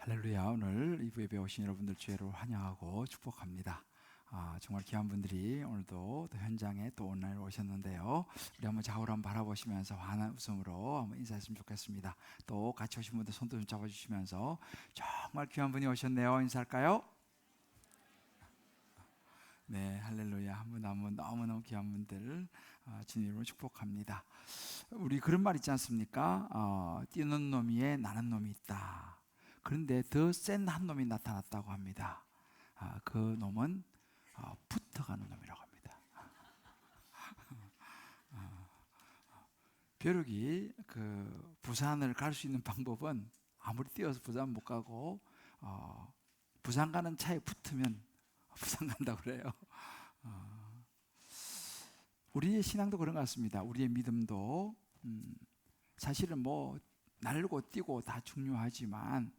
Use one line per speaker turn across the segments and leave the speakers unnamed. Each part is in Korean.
할렐루야. 오늘 이 예배 오신 여러분들 주의로 환영하고 축복합니다. 정말 귀한 분들이 오늘도 또 현장에 또 온라인으로 오셨는데요. 우리 한번 좌우를 한번 바라보시면서 환한 웃음으로 한번 인사했으면 좋겠습니다. 또 같이 오신 분들 손도 좀 잡아주시면서 정말 귀한 분이 오셨네요. 인사할까요? 네, 할렐루야. 한 분 한 분 너무너무 귀한 분들 주님으로 축복합니다. 우리 그런 말 있지 않습니까? 뛰는 놈 위에 나는 놈이 있다. 그런데 더 센 한 놈이 나타났다고 합니다. 그 놈은 붙어가는 놈이라고 합니다. 벼룩이 그 부산을 갈 수 있는 방법은 아무리 뛰어서 부산 못 가고 부산 가는 차에 붙으면 부산 간다고 그래요. 우리의 신앙도 그런 것 같습니다. 우리의 믿음도 사실은 뭐 날고 뛰고 다 중요하지만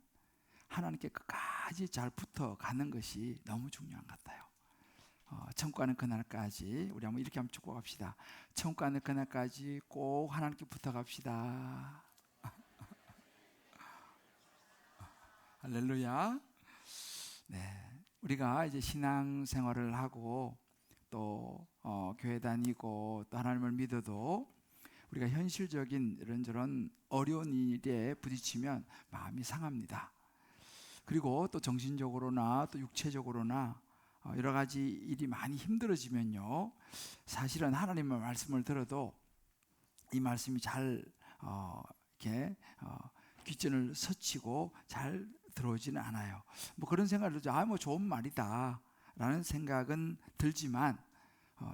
하나님께 끝까지 잘 붙어가는 것이 너무 중요한 것 같아요. 천국 가는 그날까지 우리 한번 이렇게 한번 축복합시다. 천국 가는 그날까지 꼭 하나님께 붙어갑시다. 할렐루야. 네, 우리가 이제 신앙생활을 하고 또 교회 다니고 또 하나님을 믿어도 우리가 현실적인 이런저런 어려운 일에 부딪히면 마음이 상합니다. 그리고 또 정신적으로나 또 육체적으로나 여러 가지 일이 많이 힘들어지면요, 사실은 하나님의 말씀을 들어도 이 말씀이 잘 이렇게 귓전을 스치고 잘 들어오지는 않아요. 뭐 그런 생각을 들죠. 뭐 좋은 말이다 라는 생각은 들지만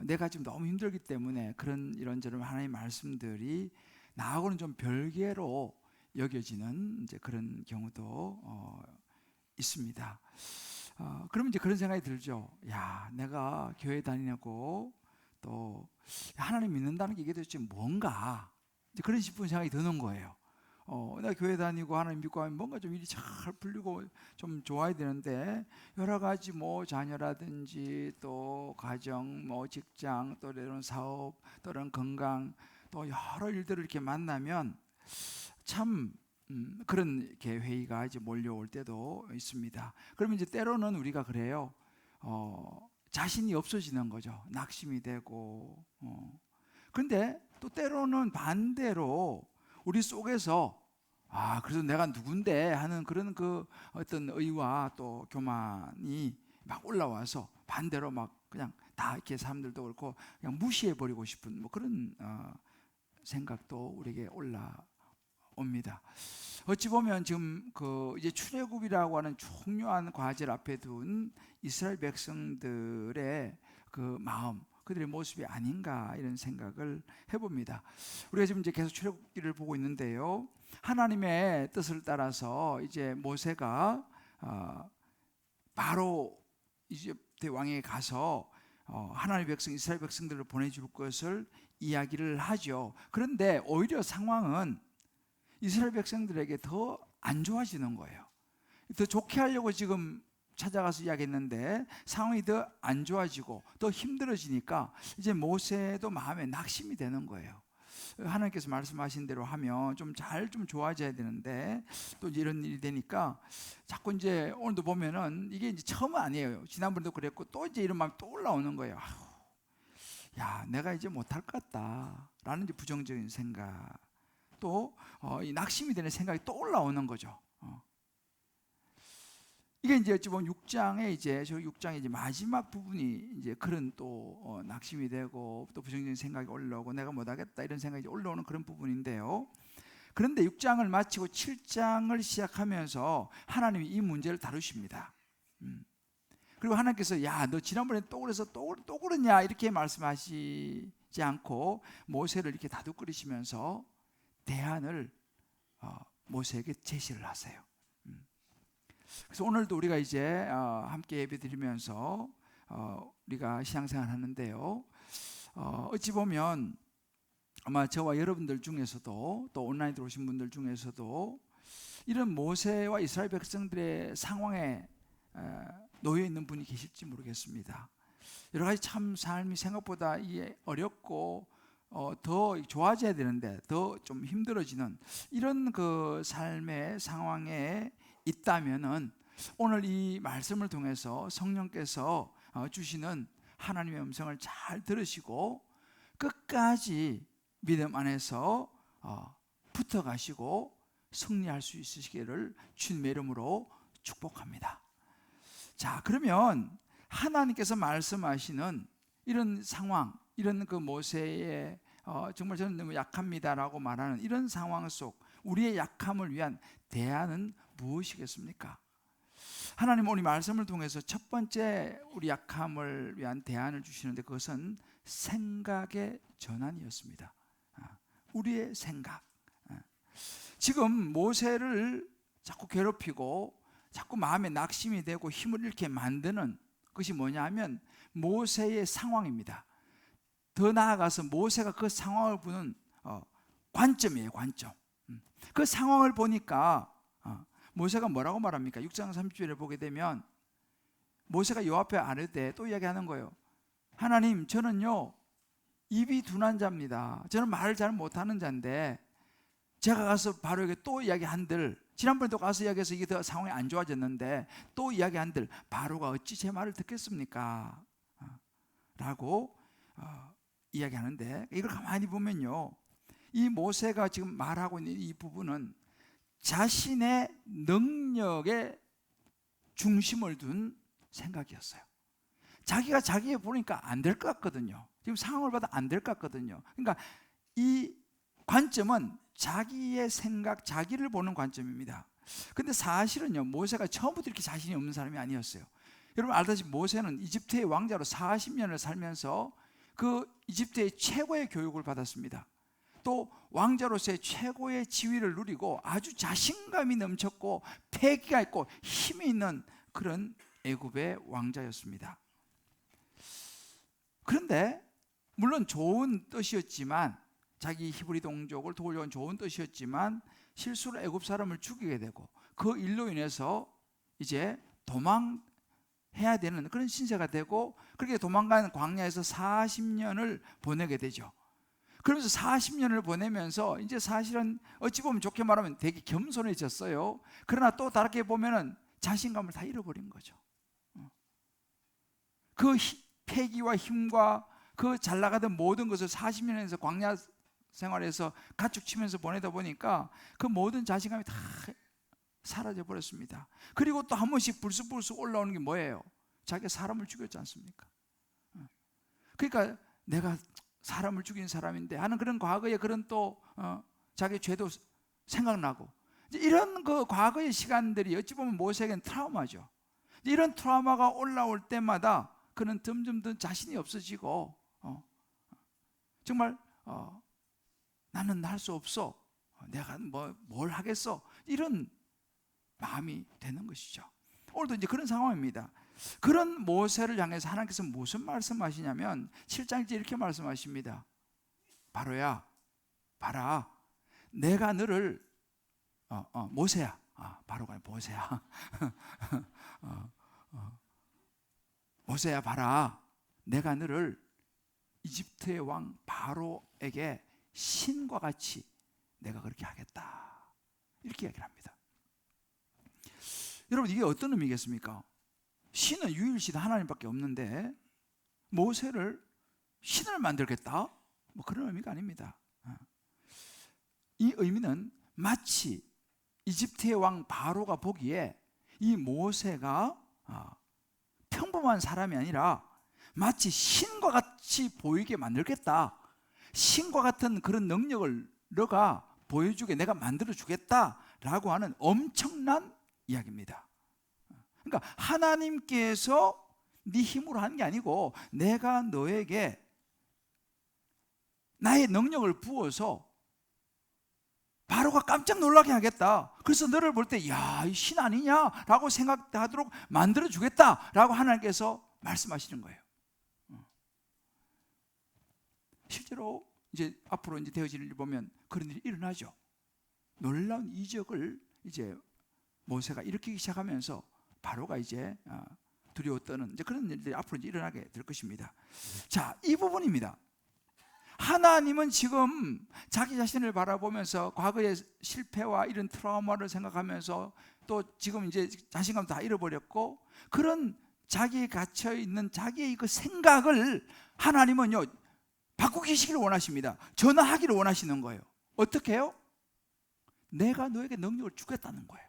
내가 지금 너무 힘들기 때문에 그런 이런저런 하나님의 말씀들이 나하고는 좀 별개로 여겨지는 이제 그런 경우도 있습니다. 그러면 이제 그런 생각이 들죠. 야, 내가 교회 다니냐고 또 하나님 믿는다는 게 이게 도대체 뭔가, 이제 그런 싶은 생각이 드는 거예요. 내가 교회 다니고 하나님 믿고 하면 뭔가 좀 일이 잘 풀리고 좀 좋아야 되는데 여러 가지 뭐 자녀라든지 또 가정, 뭐 직장, 또 이런 사업, 또 이런 건강, 또 여러 일들을 이렇게 만나면 참 그런 이렇게 회의가 이제 몰려올 때도 있습니다. 그러면 이제 때로는 우리가 그래요. 자신이 없어지는 거죠. 낙심이 되고. 그런데 또 때로는 반대로 우리 속에서 그래서 내가 누군데 하는 그런 그 어떤 의와 또 교만이 막 올라와서 반대로 막 그냥 다 이렇게 사람들도 그렇고 그냥 무시해 버리고 싶은 뭐 그런 생각도 우리에게 올라옵니다. 어찌 보면 지금 그 이제 출애굽이라고 하는 중요한 과제를 앞에 둔 이스라엘 백성들의 그 마음, 그들의 모습이 아닌가 이런 생각을 해봅니다. 우리가 지금 이제 계속 출애굽기를 보고 있는데요, 하나님의 뜻을 따라서 이제 모세가 바로 이집트 왕에게 가서 하나님의 백성 이스라엘 백성들을 보내줄 것을 이야기를 하죠. 그런데 오히려 상황은 이스라엘 백성들에게 더 안 좋아지는 거예요. 더 좋게 하려고 지금 찾아가서 이야기했는데 상황이 더 안 좋아지고 더 힘들어지니까 이제 모세도 마음에 낙심이 되는 거예요. 하나님께서 말씀하신 대로 하면 좀 잘 좀 좋아져야 되는데 또 이런 일이 되니까 자꾸 이제 오늘도 보면은 이게 이제 처음은 아니에요. 지난번에도 그랬고 또 이제 이런 마음이 또 올라오는 거예요. 야, 내가 이제 못할 것 같다라는 이제 부정적인 생각, 또 이 낙심이 되는 생각이 또 올라오는 거죠. 이게 이제 어찌 보면 6장에 이제 저 6장의 이제 마지막 부분이 이제 그런 또 낙심이 되고 또 부정적인 생각이 올라오고 내가 못하겠다 이런 생각이 올라오는 그런 부분인데요. 그런데 6장을 마치고 7장을 시작하면서 하나님이 이 문제를 다루십니다. 그리고 하나님께서 야, 너 지난번에 또 그래서 또 그러냐 이렇게 말씀하시지 않고 모세를 이렇게 다독거리시면서 대안을 모세에게 제시를 하세요. 그래서 오늘도 우리가 이제 함께 예배드리면서 우리가 신앙생활 하는데요, 어찌 보면 아마 저와 여러분들 중에서도 또 온라인 들어오신 분들 중에서도 이런 모세와 이스라엘 백성들의 상황에 놓여 있는 분이 계실지 모르겠습니다. 여러 가지 참 삶이 생각보다 어렵고 더 좋아져야 되는데 더 좀 힘들어지는 이런 그 삶의 상황에 있다면은 오늘 이 말씀을 통해서 성령께서 주시는 하나님의 음성을 잘 들으시고 끝까지 믿음 안에서 붙어가시고 승리할 수 있으시기를 주님의 이름으로 축복합니다. 자, 그러면 하나님께서 말씀하시는 이런 상황, 이런 그 모세의 정말 저는 너무 약합니다라고 말하는 이런 상황 속 우리의 약함을 위한 대안은 무엇이겠습니까? 하나님 오늘 말씀을 통해서 첫 번째 우리 약함을 위한 대안을 주시는데 그것은 생각의 전환이었습니다. 우리의 생각. 지금 모세를 자꾸 괴롭히고 자꾸 마음에 낙심이 되고 힘을 잃게 만드는 것이 뭐냐 하면 모세의 상황입니다. 더 나아가서 모세가 그 상황을 보는 관점이에요. 관점. 그 상황을 보니까 모세가 뭐라고 말합니까? 6장 30절에 보게 되면 모세가 여호와 앞에 아뢰되 또 이야기하는 거예요. 하나님, 저는요 입이 둔한 자입니다. 저는 말을 잘 못하는 자인데 제가 가서 바로에게 또 이야기한들, 지난번에도 가서 이야기해서 이게 더 상황이 안 좋아졌는데 또 이야기한들 바로가 어찌 제 말을 듣겠습니까? 라고 이야기하는데 이걸 가만히 보면요, 이 모세가 지금 말하고 있는 이 부분은 자신의 능력에 중심을 둔 생각이었어요. 자기가 자기에 보니까 안 될 것 같거든요. 지금 상황을 봐도 안 될 것 같거든요. 그러니까 이 관점은 자기의 생각, 자기를 보는 관점입니다. 근데 사실은요, 모세가 처음부터 이렇게 자신이 없는 사람이 아니었어요. 여러분 알다시피 모세는 이집트의 왕자로 40년을 살면서 그 이집트의 최고의 교육을 받았습니다. 또 왕자로서의 최고의 지위를 누리고 아주 자신감이 넘쳤고 패기가 있고 힘이 있는 그런 애굽의 왕자였습니다. 그런데 물론 좋은 뜻이었지만, 자기 히브리 동족을 도우려는 좋은 뜻이었지만 실수로 애굽 사람을 죽이게 되고 그 일로 인해서 이제 도망해야 되는 그런 신세가 되고, 그렇게 도망간 광야에서 40년을 보내게 되죠. 그러면서 40년을 보내면서 이제 사실은 어찌 보면 좋게 말하면 되게 겸손해졌어요. 그러나 또 다르게 보면은 자신감을 다 잃어버린 거죠. 그 패기와 힘과 그 잘 나가던 모든 것을 40년에서 광야 생활에서 가축치면서 보내다 보니까 그 모든 자신감이 다 사라져 버렸습니다. 그리고 또 한 번씩 불쑥불쑥 올라오는 게 뭐예요? 자기가 사람을 죽였지 않습니까? 그러니까 내가 사람을 죽인 사람인데 하는 그런 과거의 그런 또 자기 죄도 생각나고, 이런 그 과거의 시간들이 어찌 보면 모세에게는 트라우마죠. 이런 트라우마가 올라올 때마다 그는 점점 더 자신이 없어지고 정말 나는 할 수 없어, 내가 뭘 하겠어, 이런 마음이 되는 것이죠. 오늘도 이제 그런 상황입니다. 그런 모세를 향해서 하나님께서 무슨 말씀하시냐면 7장에 이렇게 말씀하십니다. 바로야, 봐라, 내가 너를 모세야, 바로가 모세야 모세야, 봐라, 내가 너를 이집트의 왕 바로에게 신과 같이 내가 그렇게 하겠다, 이렇게 얘기를 합니다. 여러분, 이게 어떤 의미겠습니까? 신은 유일신 하나님밖에 없는데 모세를 신을 만들겠다? 뭐 그런 의미가 아닙니다. 이 의미는 마치 이집트의 왕 바로가 보기에 이 모세가 평범한 사람이 아니라 마치 신과 같이 보이게 만들겠다, 신과 같은 그런 능력을 너가 보여주게 내가 만들어주겠다라고 하는 엄청난 이야기입니다. 그러니까 하나님께서 네 힘으로 하는 게 아니고 내가 너에게 나의 능력을 부어서 바로가 깜짝 놀라게 하겠다, 그래서 너를 볼 때 야, 이 신 아니냐라고 생각하도록 만들어주겠다라고 하나님께서 말씀하시는 거예요. 실제로 이제 앞으로 이제 되어질 일 보면 그런 일이 일어나죠. 놀라운 이적을 이제 모세가 일으키기 시작하면서 바로가 이제 두려워 떠는 이제 그런 일들이 앞으로 이제 일어나게 될 것입니다. 자, 이 부분입니다. 하나님은 지금 자기 자신을 바라보면서 과거의 실패와 이런 트라우마를 생각하면서 또 지금 이제 자신감 다 잃어버렸고, 그런 자기에 갇혀 있는 자기의 그 생각을 하나님은요 바꾸고 계시기를 원하십니다. 전화하기를 원하시는 거예요. 어떻게 해요? 내가 너에게 능력을 주겠다는 거예요.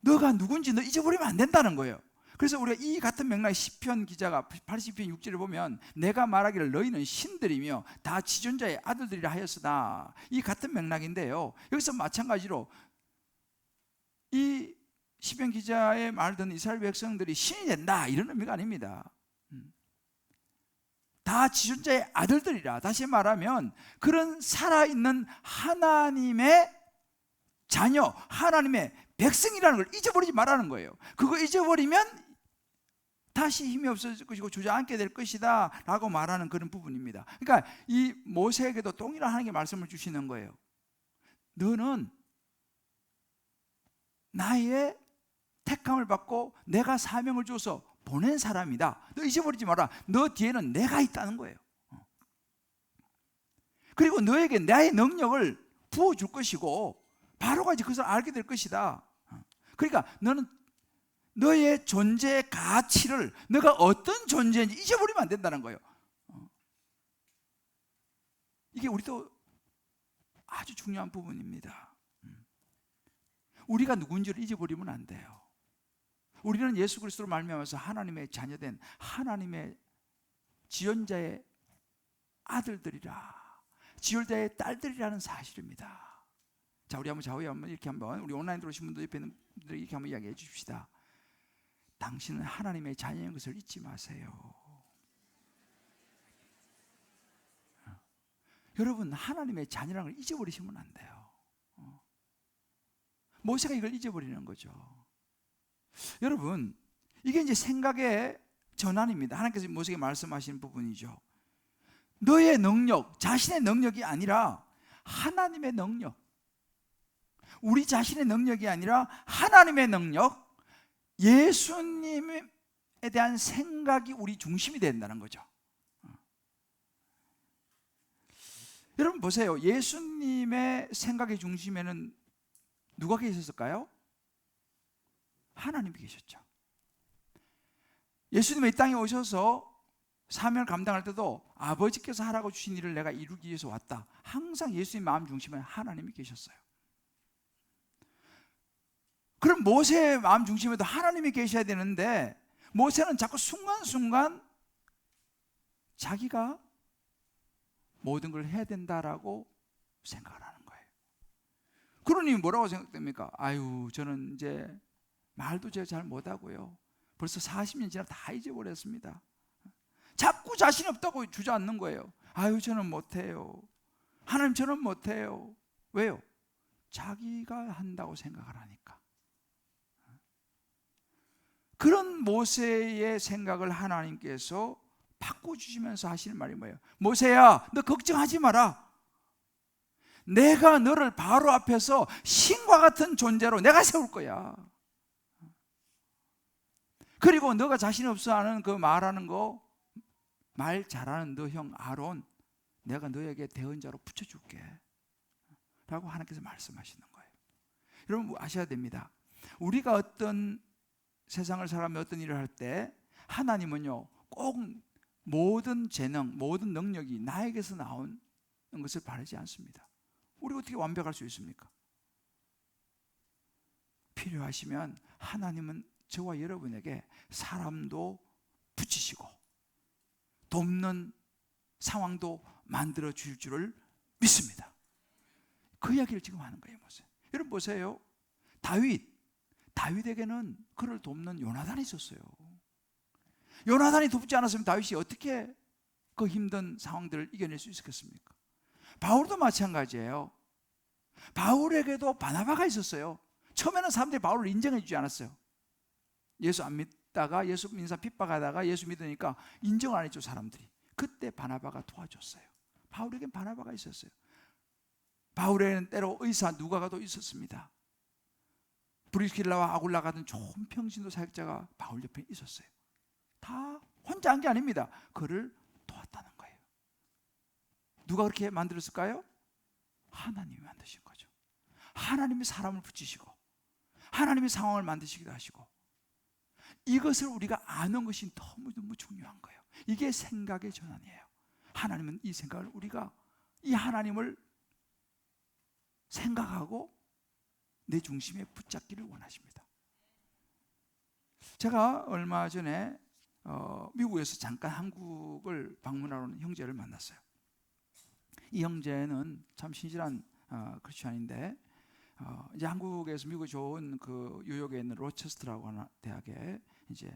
너가 누군지 너 잊어버리면 안 된다는 거예요. 그래서 우리가 이 같은 맥락의 시편 기자가 80편 6절을 보면 내가 말하기를 너희는 신들이며 다 지존자의 아들들이라 하였으나, 이 같은 맥락인데요, 여기서 마찬가지로 이 시편 기자의 말 듣는 이스라엘 백성들이 신이 된다 이런 의미가 아닙니다. 다 지존자의 아들들이라, 다시 말하면 그런 살아있는 하나님의 자녀, 하나님의 백성이라는 걸 잊어버리지 말라는 거예요. 그거 잊어버리면 다시 힘이 없어질 것이고 주저앉게 될 것이다 라고 말하는 그런 부분입니다. 그러니까 이 모세에게도 동일한 하나님의 말씀을 주시는 거예요. 너는 나의 택함을 받고 내가 사명을 줘서 보낸 사람이다. 너 잊어버리지 마라. 너 뒤에는 내가 있다는 거예요. 그리고 너에게 나의 능력을 부어줄 것이고 바로가 이제 그것을 알게 될 것이다. 그러니까 너는 너의 존재의 가치를, 너가 어떤 존재인지 잊어버리면 안 된다는 거예요. 이게 우리도 아주 중요한 부분입니다. 우리가 누군지를 잊어버리면 안 돼요. 우리는 예수 그리스도로 말미암아서 하나님의 자녀된 하나님의 지존자의 아들들이라, 지존자의 딸들이라는 사실입니다. 자, 우리 한번 좌우에 한번 이렇게 한번, 우리 온라인 들어오신 분들 옆에 있는 분들 이렇게 한번 이야기해 주십시다. 당신은 하나님의 자녀인 것을 잊지 마세요. 여러분, 하나님의 자녀라는 걸 잊어버리시면 안 돼요. 모세가 이걸 잊어버리는 거죠. 여러분, 이게 이제 생각의 전환입니다. 하나님께서 모세에게 말씀하신 부분이죠. 너의 능력, 자신의 능력이 아니라 하나님의 능력, 우리 자신의 능력이 아니라 하나님의 능력, 예수님에 대한 생각이 우리 중심이 된다는 거죠. 여러분 보세요. 예수님의 생각의 중심에는 누가 계셨을까요? 하나님이 계셨죠. 예수님이 이 땅에 오셔서 사명을 감당할 때도 아버지께서 하라고 주신 일을 내가 이루기 위해서 왔다. 항상 예수님 마음 중심에 하나님이 계셨어요. 그럼 모세의 마음 중심에도 하나님이 계셔야 되는데, 모세는 자꾸 순간순간 자기가 모든 걸 해야 된다라고 생각을 하는 거예요. 그러니 뭐라고 생각됩니까? 아유, 저는 이제 말도 제가 잘 못하고요, 벌써 40년 지나 다 잊어버렸습니다. 자꾸 자신이 없다고 주저앉는 거예요. 아유, 저는 못해요. 하나님, 저는 못해요. 왜요? 자기가 한다고 생각을 하니까. 그런 모세의 생각을 하나님께서 바꿔주시면서 하시는 말이 뭐예요? 모세야, 너 걱정하지 마라. 내가 너를 바로 앞에서 신과 같은 존재로 내가 세울 거야. 그리고 너가 자신 없어 하는 그 말하는 거, 말 잘하는 너 형 아론, 내가 너에게 대언자로 붙여줄게 라고 하나님께서 말씀하시는 거예요. 여러분 아셔야 됩니다. 우리가 어떤 세상을 살아가며 어떤 일을 할 때 하나님은요 꼭 모든 재능, 모든 능력이 나에게서 나오는 것을 바라지 않습니다. 우리가 어떻게 완벽할 수 있습니까? 필요하시면 하나님은 저와 여러분에게 사람도 붙이시고 돕는 상황도 만들어 주실 줄을 믿습니다. 그 이야기를 지금 하는 거예요. 모세. 여러분 보세요. 다윗에게는 그를 돕는 요나단이 있었어요. 요나단이 돕지 않았으면 다윗이 어떻게 그 힘든 상황들을 이겨낼 수 있었겠습니까? 바울도 마찬가지예요. 바울에게도 바나바가 있었어요. 처음에는 사람들이 바울을 인정해 주지 않았어요. 예수 안 믿다가, 예수 민사 핍박하다가 예수 믿으니까 인정을 안 했죠, 사람들이. 그때 바나바가 도와줬어요. 바울에겐 바나바가 있었어요. 바울에게는 때로 의사 누가가도 있었습니다. 브리스길라와 아굴라 같은 좋은 평신도 사역자가 바울 옆에 있었어요. 다 혼자 한 게 아닙니다. 그를 도왔다는 거예요. 누가 그렇게 만들었을까요? 하나님이 만드신 거죠. 하나님이 사람을 붙이시고 하나님이 상황을 만드시기도 하시고, 이것을 우리가 아는 것이 너무너무 중요한 거예요. 이게 생각의 전환이에요. 하나님은 이 생각을, 우리가 이 하나님을 생각하고 내 중심에 붙잡기를 원하십니다. 제가 얼마 전에 미국에서 잠깐 한국을 방문하러 온 형제를 만났어요. 이 형제는 참 신실한 크리스천인데, 이제 한국에서 미국에 좋은 그 뉴욕에 있는 로체스터라고 하는 대학에 이제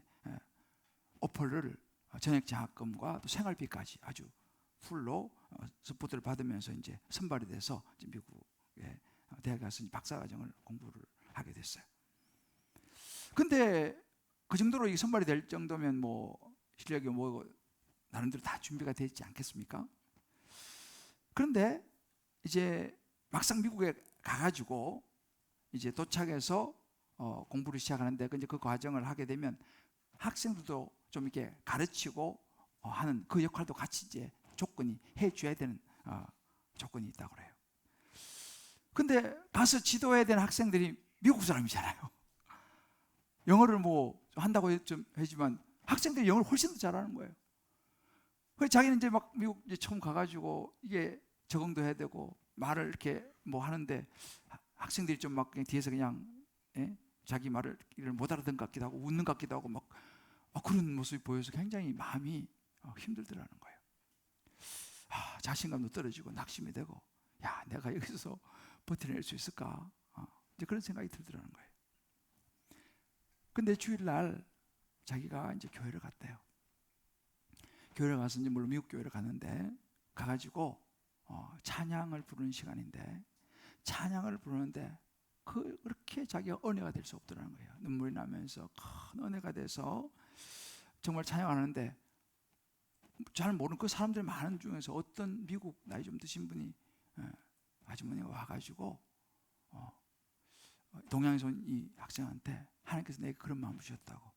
오퍼를, 전액 장학금과 또 생활비까지 아주 풀로 서포트를 받으면서 이제 선발이 돼서 이제 미국에 대학에 가서 박사과정을 공부를 하게 됐어요. 근데 그 정도로 이 선발이 될 정도면 뭐 실력이 뭐 나름대로 다 준비가 되어 있지 않겠습니까? 그런데 이제 막상 미국에 가가지고 이제 도착해서 공부를 시작하는데, 이제 그 과정을 하게 되면 학생들도 좀 이렇게 가르치고 하는 그 역할도 같이 이제 조건이 해줘야 되는 조건이 있다고 그래요. 근데 가서 지도해야 되는 학생들이 미국 사람이잖아요. 영어를 뭐 한다고 좀 하지만 학생들이 영어를 훨씬 더 잘하는 거예요. 그래서 자기는 이제 막 미국 이제 처음 가가지고 이게 적응도 해야 되고 말을 이렇게 뭐 하는데, 학생들이 좀 막 뒤에서 그냥 자기 말을 못 알아듣는 것 같기도 하고 웃는 것 같기도 하고 막 그런 모습이 보여서 굉장히 마음이 힘들더라는 거예요. 자신감도 떨어지고 낙심이 되고, 야, 내가 여기서 버텨낼 수 있을까? 이제 그런 생각이 들더라는 거예요. 근데 주일날 자기가 이제 교회를 갔대요. 교회를 가서 이제 물론 미국 교회를 갔는데, 가가지고 찬양을 부르는 시간인데, 찬양을 부르는데 그렇게 자기가 은혜가 될 수 없더라는 거예요. 눈물이 나면서 큰 은혜가 돼서 정말 찬양하는데, 잘 모르는 그 사람들 많은 중에서 어떤 미국 나이 좀 드신 분이 아주머니가 와가지고 동양에서 온 이 학생한테 하나님께서 내게 그런 마음을 주셨다고,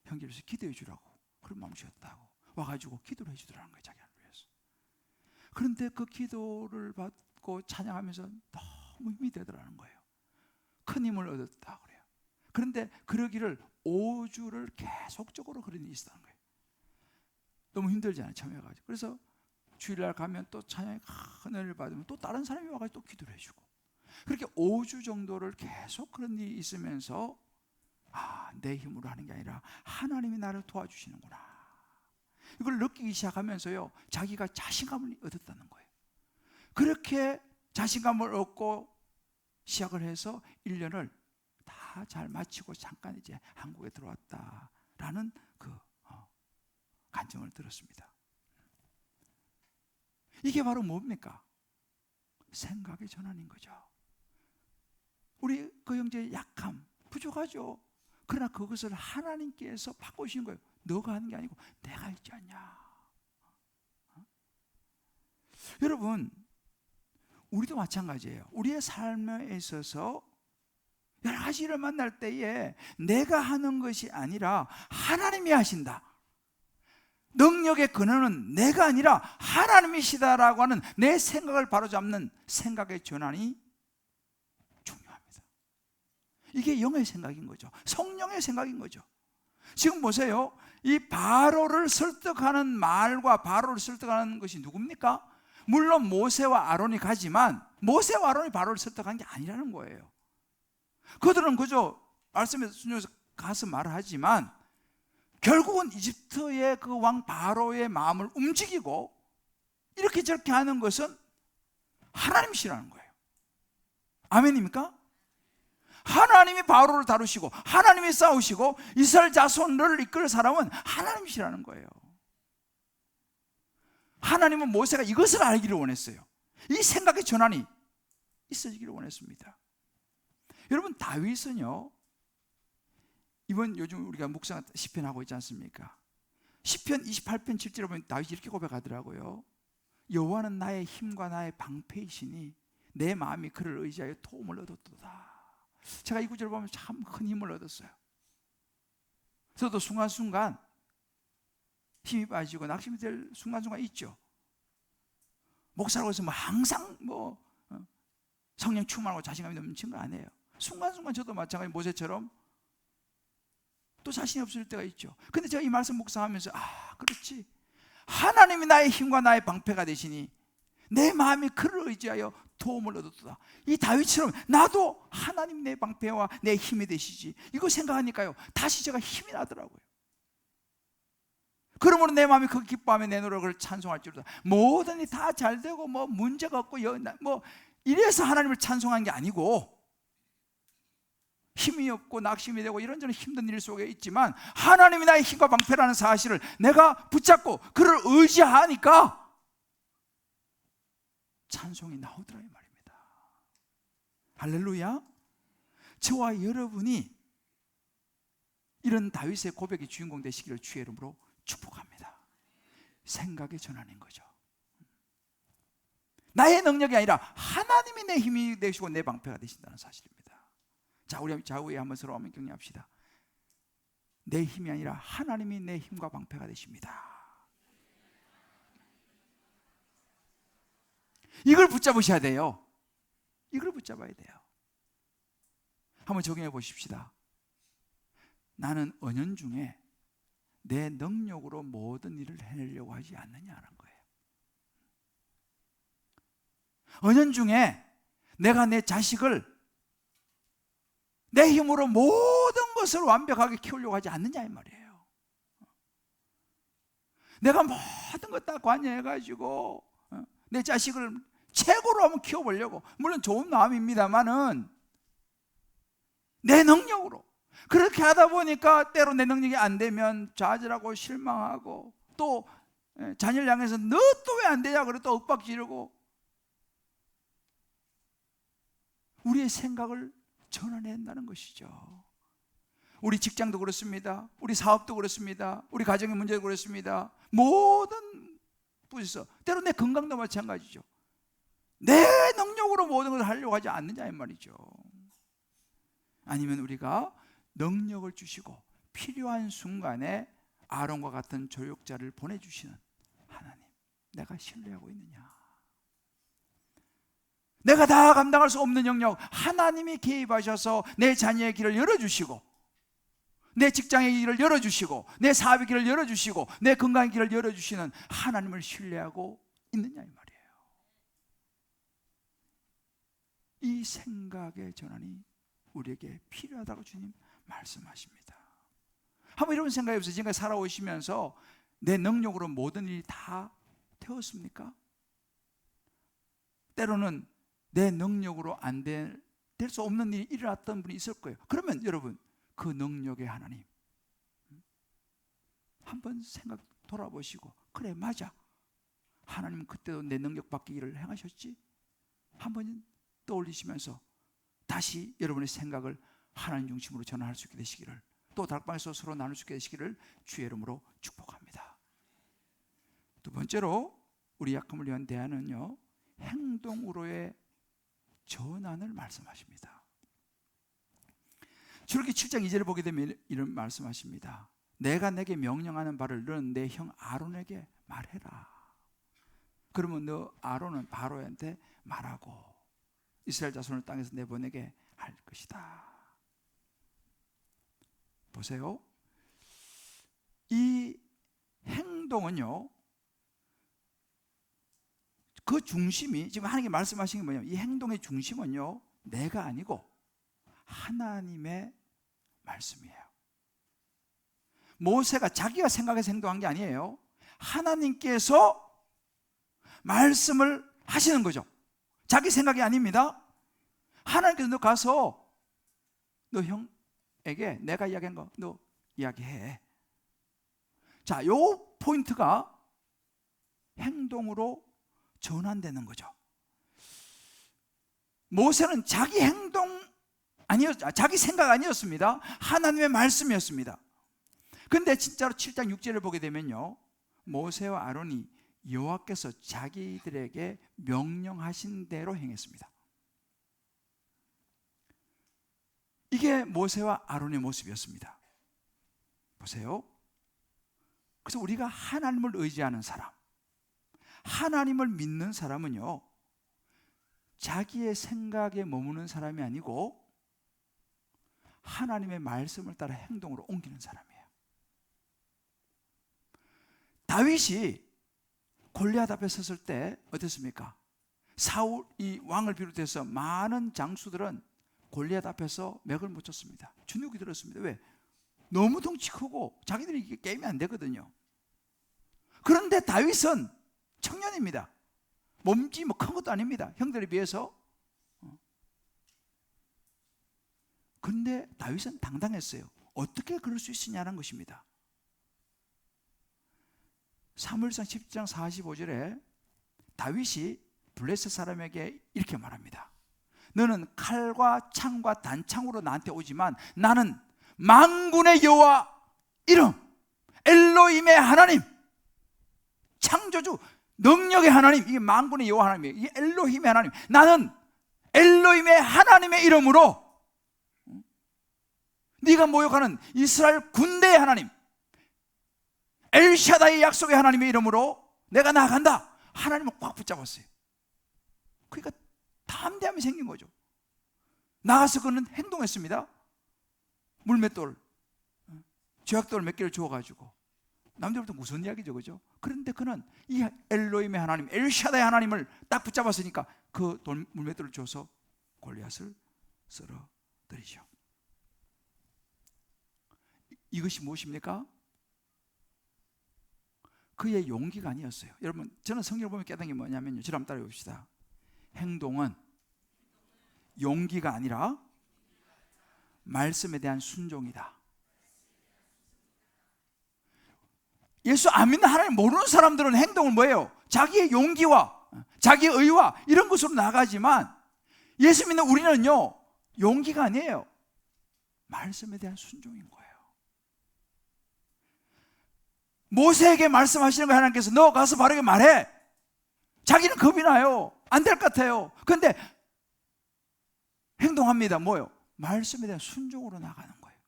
형제로서 기도해 주라고 그런 마음을 주셨다고 와가지고 기도를 해주더라는 거예요, 자기를 위해서. 그런데 그 기도를 받고 찬양하면서 너무 힘이 되더라는 거예요. 큰 힘을 얻었다고 그래요. 그런데 그러기를 5주를 계속적으로 그런 일이 있었다는 거예요. 너무 힘들잖아요, 참여해가지고. 그래서 주일날 가면 또 찬양에 큰 은혜를 받으면 또 다른 사람이 와가지고 또 기도를 해주고, 그렇게 5주 정도를 계속 그런 일이 있으면서 내 힘으로 하는 게 아니라 하나님이 나를 도와주시는구나, 이걸 느끼기 시작하면서요, 자기가 자신감을 얻었다는 거예요. 그렇게 자신감을 얻고 시작을 해서 1년을 다 잘 마치고 잠깐 이제 한국에 들어왔다라는 그 간증을 들었습니다. 이게 바로 뭡니까? 생각의 전환인 거죠. 우리 그 형제의 약함, 부족하죠. 그러나 그것을 하나님께서 바꾸신 거예요. 너가 하는 게 아니고 내가 있지 않냐. 여러분, 우리도 마찬가지예요. 우리의 삶에 있어서 여러 가지 일을 만날 때에 내가 하는 것이 아니라 하나님이 하신다, 능력의 근원은 내가 아니라 하나님이시다라고 하는 내 생각을 바로잡는 생각의 전환이 중요합니다. 이게 영의 생각인 거죠. 성령의 생각인 거죠. 지금 보세요. 이 바로를 설득하는 말과 바로를 설득하는 것이 누굽니까? 물론 모세와 아론이 가지만 모세와 아론이 바로를 설득한 게 아니라는 거예요. 그들은 그저 말씀에 순종해서 가서 말을 하지만 결국은 이집트의 그 왕 바로의 마음을 움직이고 이렇게 저렇게 하는 것은 하나님이시라는 거예요. 아멘입니까? 하나님이 바로를 다루시고 하나님이 싸우시고 이스라엘 자손을 이끌 사람은 하나님이시라는 거예요. 하나님은 모세가 이것을 알기를 원했어요. 이 생각의 전환이 있어지기를 원했습니다. 여러분, 다윗은요, 이번 요즘 우리가 묵상 시편 하고 있지 않습니까? 시편 28편 7절에 보면 다윗이 이렇게 고백하더라고요. 여호와는 나의 힘과 나의 방패이시니 내 마음이 그를 의지하여 도움을 얻었도다. 제가 이 구절을 보면 참 큰 힘을 얻었어요. 저도 순간순간 힘이 빠지고 낙심이 될 순간순간 있죠. 목사로서 뭐 항상 성령 충만하고 자신감이 넘치는 거 아니에요. 순간순간 저도 마찬가지 모세처럼 또 자신이 없을 때가 있죠. 근데 제가 이 말씀 묵상하면서 그렇지, 하나님이 나의 힘과 나의 방패가 되시니 내 마음이 그를 의지하여 도움을 얻었다. 이 다윗처럼 나도 하나님 내 방패와 내 힘이 되시지, 이거 생각하니까요 다시 제가 힘이 나더라고요. 그러므로 내 마음이 그 기뻐하며 내 노력을 찬송할지로다. 모든 일이 다 잘되고 뭐 문제가 없고 뭐 이래서 하나님을 찬송한 게 아니고, 힘이 없고 낙심이 되고 이런저런 힘든 일 속에 있지만 하나님이 나의 힘과 방패라는 사실을 내가 붙잡고 그를 의지하니까 찬송이 나오더라 이 말입니다. 할렐루야. 저와 여러분이 이런 다윗의 고백의 주인공 되시기를 주의 이름으로 축복합니다. 생각의 전환인 거죠. 나의 능력이 아니라 하나님이 내 힘이 되시고 내 방패가 되신다는 사실입니다. 자, 우리 좌우에 한번 서로 한번 격려합시다. 내 힘이 아니라 하나님이 내 힘과 방패가 되십니다. 이걸 붙잡으셔야 돼요. 이걸 붙잡아야 돼요. 한번 적용해 보십시다. 나는 은연중에 내 능력으로 모든 일을 해내려고 하지 않느냐는 거예요. 은연중에 내가 내 자식을 내 힘으로 모든 것을 완벽하게 키우려고 하지 않느냐 이 말이에요. 내가 모든 것 다 관여해가지고 내 자식을 최고로 한번 키워보려고, 물론 좋은 마음입니다만은 내 능력으로 그렇게 하다 보니까 때로 내 능력이 안 되면 좌절하고 실망하고, 또 자녀를 향해서 너 또 왜 안 되냐 그래 또 윽박지르고, 우리의 생각을 전환해야 한다는 것이죠. 우리 직장도 그렇습니다. 우리 사업도 그렇습니다. 우리 가정의 문제도 그렇습니다. 모든 부에서 때로 내 건강도 마찬가지죠. 내 능력으로 모든 것을 하려고 하지 않느냐 이 말이죠. 아니면 우리가 능력을 주시고 필요한 순간에 아론과 같은 조력자를 보내주시는 하나님, 내가 신뢰하고 있느냐. 내가 다 감당할 수 없는 영역 하나님이 개입하셔서 내 자녀의 길을 열어주시고, 내 직장의 길을 열어주시고, 내 사업의 길을 열어주시고, 내 건강의 길을 열어주시는 하나님을 신뢰하고 있느냐 이 말이에요. 이 생각의 전환이 우리에게 필요하다고 주님 말씀하십니다. 한번 이런 생각해 보세요. 지금까지 살아오시면서 내 능력으로 모든 일이 다 되었습니까? 때로는 내 능력으로 안 될 수 없는 일이 일어났던 분이 있을 거예요. 그러면 여러분, 그 능력의 하나님 한번 생각 돌아보시고, 그래 맞아, 하나님은 그때도 내 능력 밖의 일을 행하셨지, 한번 떠올리시면서 다시 여러분의 생각을 하나님 중심으로 전환할 수 있게 되시기를, 또 다락방에서 서로 나눌 수 있게 되시기를 주의 이름으로 축복합니다. 두 번째로 우리 약함을 위한 대안은요, 행동으로의 전환을 말씀하십니다. 출애굽기 7장 2절을 보게 되면 이런 말씀하십니다. 내가 내게 명령하는 바를 너는 내 형 아론에게 말해라. 그러면 너 아론은 바로한테 말하고 이스라엘 자손을 땅에서 내보내게 할 것이다. 보세요. 이 행동은요, 그 중심이, 지금 하나님께 말씀하신 게 뭐냐면, 이 행동의 중심은요 내가 아니고 하나님의 말씀이에요. 모세가 자기가 생각해서 행동한 게 아니에요. 하나님께서 말씀을 하시는 거죠. 자기 생각이 아닙니다. 하나님께서 너 가서 너 형에게 내가 이야기한 거 너 이야기해. 자, 요 포인트가 행동으로 전환되는 거죠. 모세는 자기 행동 자기 생각 아니었습니다. 하나님의 말씀이었습니다. 근데 진짜로 7장 6절을 보게 되면요, 모세와 아론이 여호와께서 자기들에게 명령하신 대로 행했습니다. 이게 모세와 아론의 모습이었습니다. 보세요. 그래서 우리가 하나님을 의지하는 사람, 하나님을 믿는 사람은요, 자기의 생각에 머무는 사람이 아니고 하나님의 말씀을 따라 행동으로 옮기는 사람이에요. 다윗이 골리앗 앞에 섰을 때 어땠습니까? 사울 이 왕을 비롯해서 많은 장수들은 골리앗 앞에서 맥을 못 쳤습니다. 주눅이 들었습니다. 왜? 너무 덩치 크고 자기들이 이게 게임이 안 되거든요. 그런데 다윗은 청년입니다. 몸집이 뭐 큰 것도 아닙니다. 형들에 비해서. 그런데 다윗은 당당했어요. 어떻게 그럴 수 있느냐는 것입니다. 사무엘상 10장 45절에 다윗이 블레셋 사람에게 이렇게 말합니다. 너는 칼과 창과 단창으로 나한테 오지만 나는 만군의 여호와 이름 엘로힘의 하나님, 창조주 능력의 하나님, 이게 만군의 여호와 하나님이에요. 이게 엘로힘의 하나님, 나는 엘로힘의 하나님의 이름으로 네가 모욕하는 이스라엘 군대의 하나님 엘샤다의 약속의 하나님의 이름으로 내가 나아간다. 하나님을 꽉 붙잡았어요. 그러니까 담대함이 생긴 거죠. 나가서 그는 행동했습니다. 물맷돌, 죄악돌 몇 개를 주워가지고. 남들부터 무슨 이야기죠, 그죠? 그런데 그는 이 엘로힘의 하나님, 엘샤다의 하나님을 딱 붙잡았으니까 그 물맷돌을 줘서 골리앗을 쓰러뜨리죠. 이것이 무엇입니까? 그의 용기가 아니었어요. 여러분, 저는 성경을 보면 깨닫는 게 뭐냐면요, 저를 한번 따라해 봅시다. 행동은 용기가 아니라 말씀에 대한 순종이다. 예수 안 믿는 하나님 모르는 사람들은 행동은 뭐예요? 자기의 용기와 자기의 의와 이런 것으로 나가지만 예수 믿는 우리는요, 용기가 아니에요. 말씀에 대한 순종인 거예요. 모세에게 말씀하시는 거 하나님께서 너 가서 바르게 말해. 자기는 겁이 나요. 안 될 것 같아요. 그런데 행동합니다. 뭐요? 말씀에 대한 순종으로 나가는 거예요.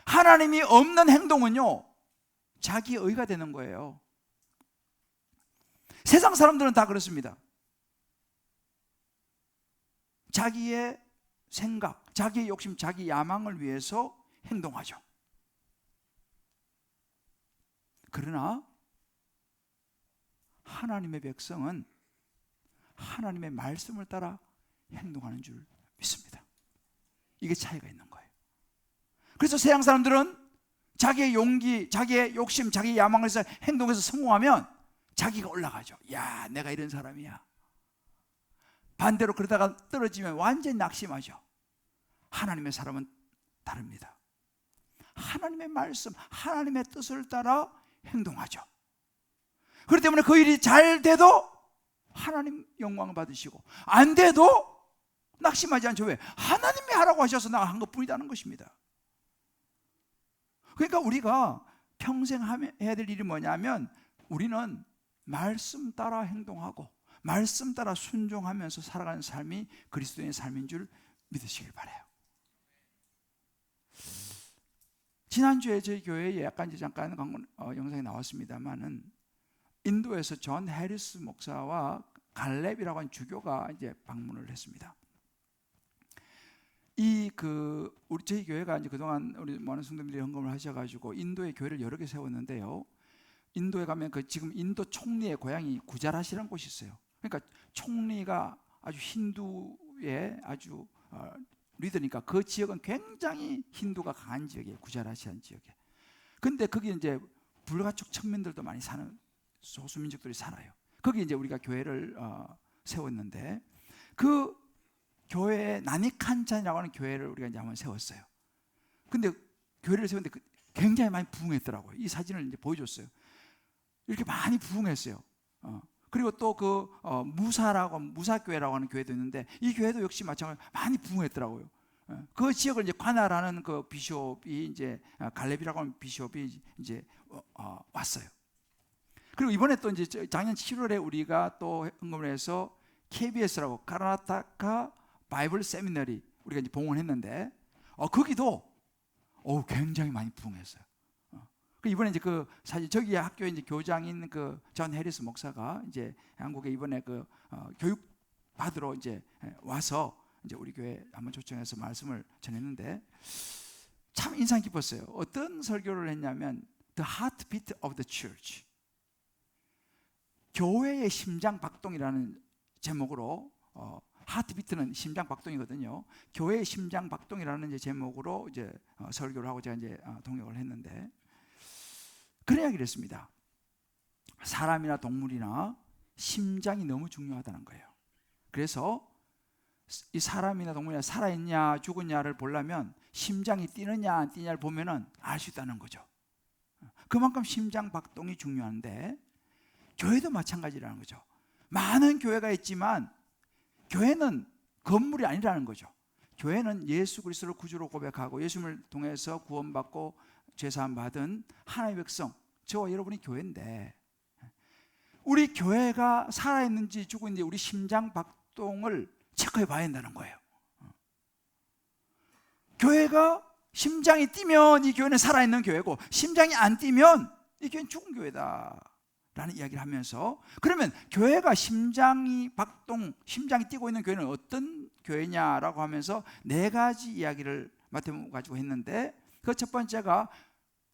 하나님이 없는 행동은요, 자기의 의가 되는 거예요. 세상 사람들은 다 그렇습니다. 자기의 생각, 자기의 욕심, 자기 야망을 위해서 행동하죠. 그러나 하나님의 백성은 하나님의 말씀을 따라 행동하는 줄 믿습니다. 이게 차이가 있는 거예요. 그래서 세상 사람들은 자기의 용기, 자기의 욕심, 자기의 야망을 해서 행동해서 성공하면 자기가 올라가죠. 야, 내가 이런 사람이야. 반대로 그러다가 떨어지면 완전히 낙심하죠. 하나님의 사람은 다릅니다. 하나님의 말씀, 하나님의 뜻을 따라 행동하죠. 그렇기 때문에 그 일이 잘 돼도 하나님 영광을 받으시고 안 돼도 낙심하지 않죠. 왜? 하나님이 하라고 하셔서 내가 한 것뿐이라는 것입니다. 그러니까 우리가 평생 해야 될 일이 뭐냐면 우리는 말씀 따라 행동하고 말씀 따라 순종하면서 살아가는 삶이 그리스도인의 삶인 줄 믿으시길 바라요. 지난주에 저희 교회에 약간 이제 잠깐 영상이 나왔습니다만은 인도에서 존 해리스 목사와 갈렙이라고 하는 주교가 이제 방문을 했습니다. 우리 저희 교회가 이제 그동안 우리 많은 성도님들이 헌금을 하셔가지고 인도의 교회를 여러 개 세웠는데요. 인도에 가면 지금 인도 총리의 고향이 구자라시라는 곳이 있어요. 그러니까 총리가 아주 힌두의 아주 리더니까 그 지역은 굉장히 힌두가 강한 지역이에요. 구자라시한 지역에. 근데 거기 이제 불가촉 청민들도 많이 사는 소수민족들이 살아요. 거기 이제 우리가 교회를 세웠는데 그 교회에 나니칸찬이라고 하는 교회를 우리가 이제 한번 세웠어요. 근데 교회를 세웠는데 굉장히 많이 부흥했더라고요. 이 사진을 이제 보여줬어요. 이렇게 많이 부흥했어요. 그리고 또 무사교회라고 하는 교회도 있는데 이 교회도 역시 마찬가지로 많이 부흥했더라고요. 그 지역을 이제 관할하는 그 비숍이 이제 갈렙이라고 하는 비숍이 이제 왔어요. 그리고 이번에 또 이제 작년 7월에 우리가 또 헌금을 해서 KBS라고 카라타카 바이블 세미너리 우리가 이제 봉헌했는데 거기도 굉장히 많이 부흥했어요. 그 이번에 이제 그 사실 저기 학교에 이제 교장인 그 존 해리스 목사가 이제 한국에 이번에 그 교육 받으러 이제 와서 이제 우리 교회 한번 초청해서 말씀을 전했는데 참 인상 깊었어요. 어떤 설교를 했냐면 The Heartbeat of the Church, 교회의 심장 박동이라는 제목으로, 하트비트는 심장 박동이거든요. 교회의 심장 박동이라는 이제 제목으로 이제 설교를 하고 제가 이제 동역을 했는데 그런 이야기를 했습니다. 사람이나 동물이나 심장이 너무 중요하다는 거예요. 그래서 이 사람이나 동물이나 살아있냐 죽었냐를 보려면 심장이 뛰느냐 안 뛰냐를 보면은 알 수 있다는 거죠. 그만큼 심장 박동이 중요한데 교회도 마찬가지라는 거죠. 많은 교회가 있지만 교회는 건물이 아니라는 거죠. 교회는 예수 그리스도를 구주로 고백하고 예수님을 통해서 구원받고 죄사함 받은 하나님의 백성, 저와 여러분이 교회인데 우리 교회가 살아있는지 죽었는지 우리 심장 박동을 체크해 봐야 한다는 거예요. 교회가 심장이 뛰면 이 교회는 살아있는 교회고 심장이 안 뛰면 이 교회는 죽은 교회다 라는 이야기를 하면서, 그러면 교회가 심장이 박동, 심장이 뛰고 있는 교회는 어떤 교회냐라고 하면서 네 가지 이야기를 마태복음 가지고 했는데 그 첫 번째가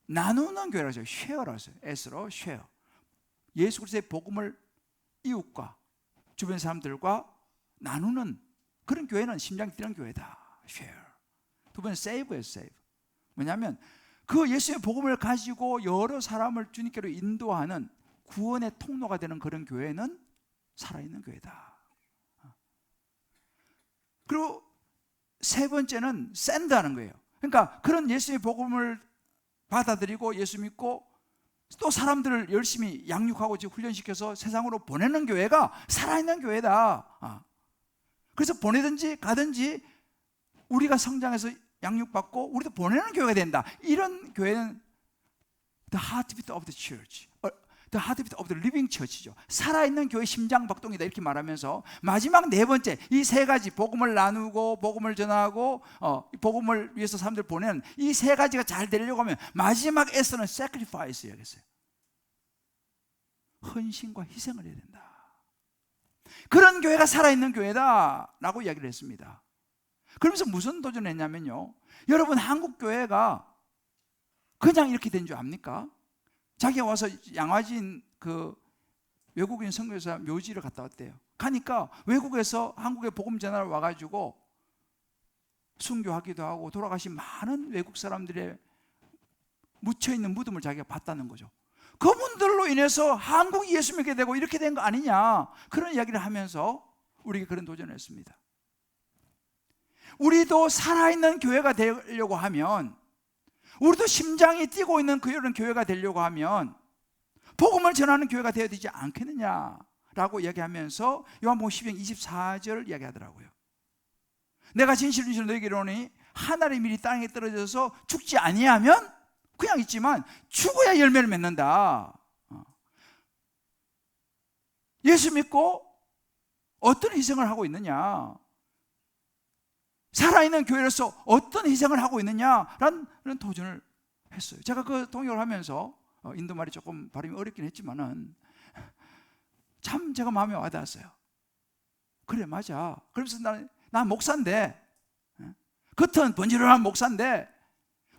나누는 교회라고 해요. 쉐어라고 했어요. S로 쉐어. 예수 그리스도의 복음을 이웃과 주변 사람들과 나누는 그런 교회는 심장이 뛰는 교회다. 쉐어. 두 번째 세이브예요. 세이브. 뭐냐면 그 예수의 복음을 가지고 여러 사람을 주님께로 인도하는 구원의 통로가 되는 그런 교회는 살아있는 교회다. 그리고 세 번째는 샌드하는 거예요. 그러니까 그런 예수의 복음을 받아들이고 예수 믿고 또 사람들을 열심히 양육하고 훈련시켜서 세상으로 보내는 교회가 살아있는 교회다. 그래서 보내든지 가든지 우리가 성장해서 양육받고 우리도 보내는 교회가 된다. 이런 교회는 The Heartbeat of the Church, The Heartbeat of the Living Church죠. 살아있는 교회 심장 박동이다 이렇게 말하면서 마지막 네 번째, 이 세 가지 복음을 나누고 복음을 전하고 복음을 위해서 사람들 보내는 이 세 가지가 잘 되려고 하면 마지막 S는 Sacrifice 이야기했어요. 헌신과 희생을 해야 된다. 그런 교회가 살아있는 교회다 라고 이야기를 했습니다. 그러면서 무슨 도전을 했냐면요, 여러분 한국 교회가 그냥 이렇게 된 줄 압니까? 자기가 와서 양화진 그 외국인 선교사 묘지를 갔다 왔대요. 가니까 외국에서 한국에 복음 전하러 와가지고 순교하기도 하고 돌아가신 많은 외국 사람들의 묻혀있는 무덤을 자기가 봤다는 거죠. 그분들로 인해서 한국이 예수 믿게 되고 이렇게 된 거 아니냐, 그런 이야기를 하면서 우리에게 그런 도전을 했습니다. 우리도 살아있는 교회가 되려고 하면, 우리도 심장이 뛰고 있는 그런 교회가 되려고 하면 복음을 전하는 교회가 되어야 되지 않겠느냐라고 이야기하면서 요한복음 12장 24절 이야기하더라고요. 내가 진실로 너희에게 이르노니 한 알의 밀이 땅에 떨어져서 죽지 아니하면 그냥 있지만 죽어야 열매를 맺는다. 예수 믿고 어떤 희생을 하고 있느냐, 살아있는 교회로서 어떤 희생을 하고 있느냐라는 도전을 했어요. 제가 그 동역을 하면서 인도말이 조금 발음이 어렵긴 했지만은 참 제가 마음에 와닿았어요. 그래, 맞아. 그러면서 난 목사인데, 겉은 번지런한 목사인데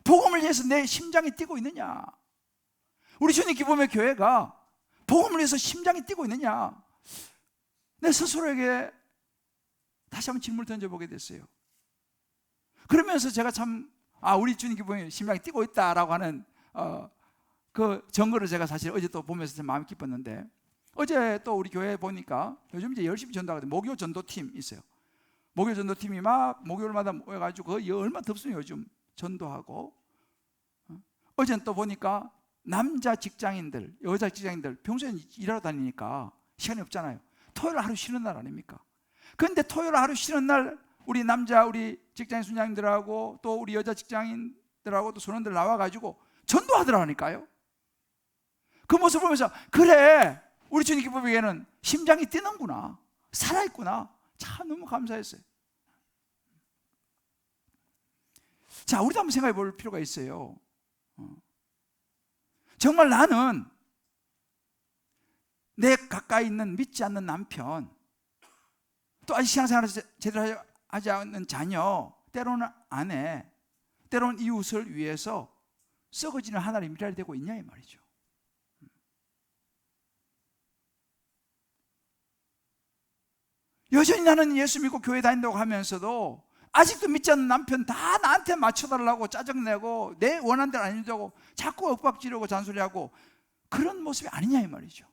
복음을 위해서 내 심장이 뛰고 있느냐, 우리 주님 기쁨의 교회가 복음을 위해서 심장이 뛰고 있느냐, 내 스스로에게 다시 한번 질문을 던져보게 됐어요. 그러면서 제가 참 우리 주님 기쁨의 심장이 뛰고 있다라고 하는 그 증거를 제가 사실 어제 또 보면서 참 마음이 기뻤는데, 어제 또 우리 교회 보니까 요즘 이제 열심히 전도하거든요. 목요 전도팀 있어요. 목요 전도팀이 막 목요일마다 모여가지고 얼마나 덥습니까 요즘 전도하고. 어제는 또 보니까 남자 직장인들, 여자 직장인들 평소에 일하러 다니니까 시간이 없잖아요. 토요일 하루 쉬는 날 아닙니까? 그런데 토요일 하루 쉬는 날 우리 남자, 우리 직장인 순장님들하고 또 우리 여자 직장인들하고 또 선원들 나와가지고 전도하더라니까요. 그 모습 보면서 그래, 우리 주님 기쁨에게는 심장이 뛰는구나, 살아있구나, 참 너무 감사했어요. 자, 우리도 한번 생각해 볼 필요가 있어요. 정말 나는 내 가까이 있는 믿지 않는 남편, 또 아직 신앙생활을 제대로 하지 않는 자녀, 때로는 아내, 때로는 이웃을 위해서 썩어지는 하나를 미랄이 되고 있냐 이 말이죠. 여전히 나는 예수 믿고 교회 다닌다고 하면서도 아직도 믿지 않는 남편 다 나한테 맞춰달라고 짜증내고 내 원하는 대로 안 해주고 자꾸 윽박지르고 잔소리하고 그런 모습이 아니냐 이 말이죠.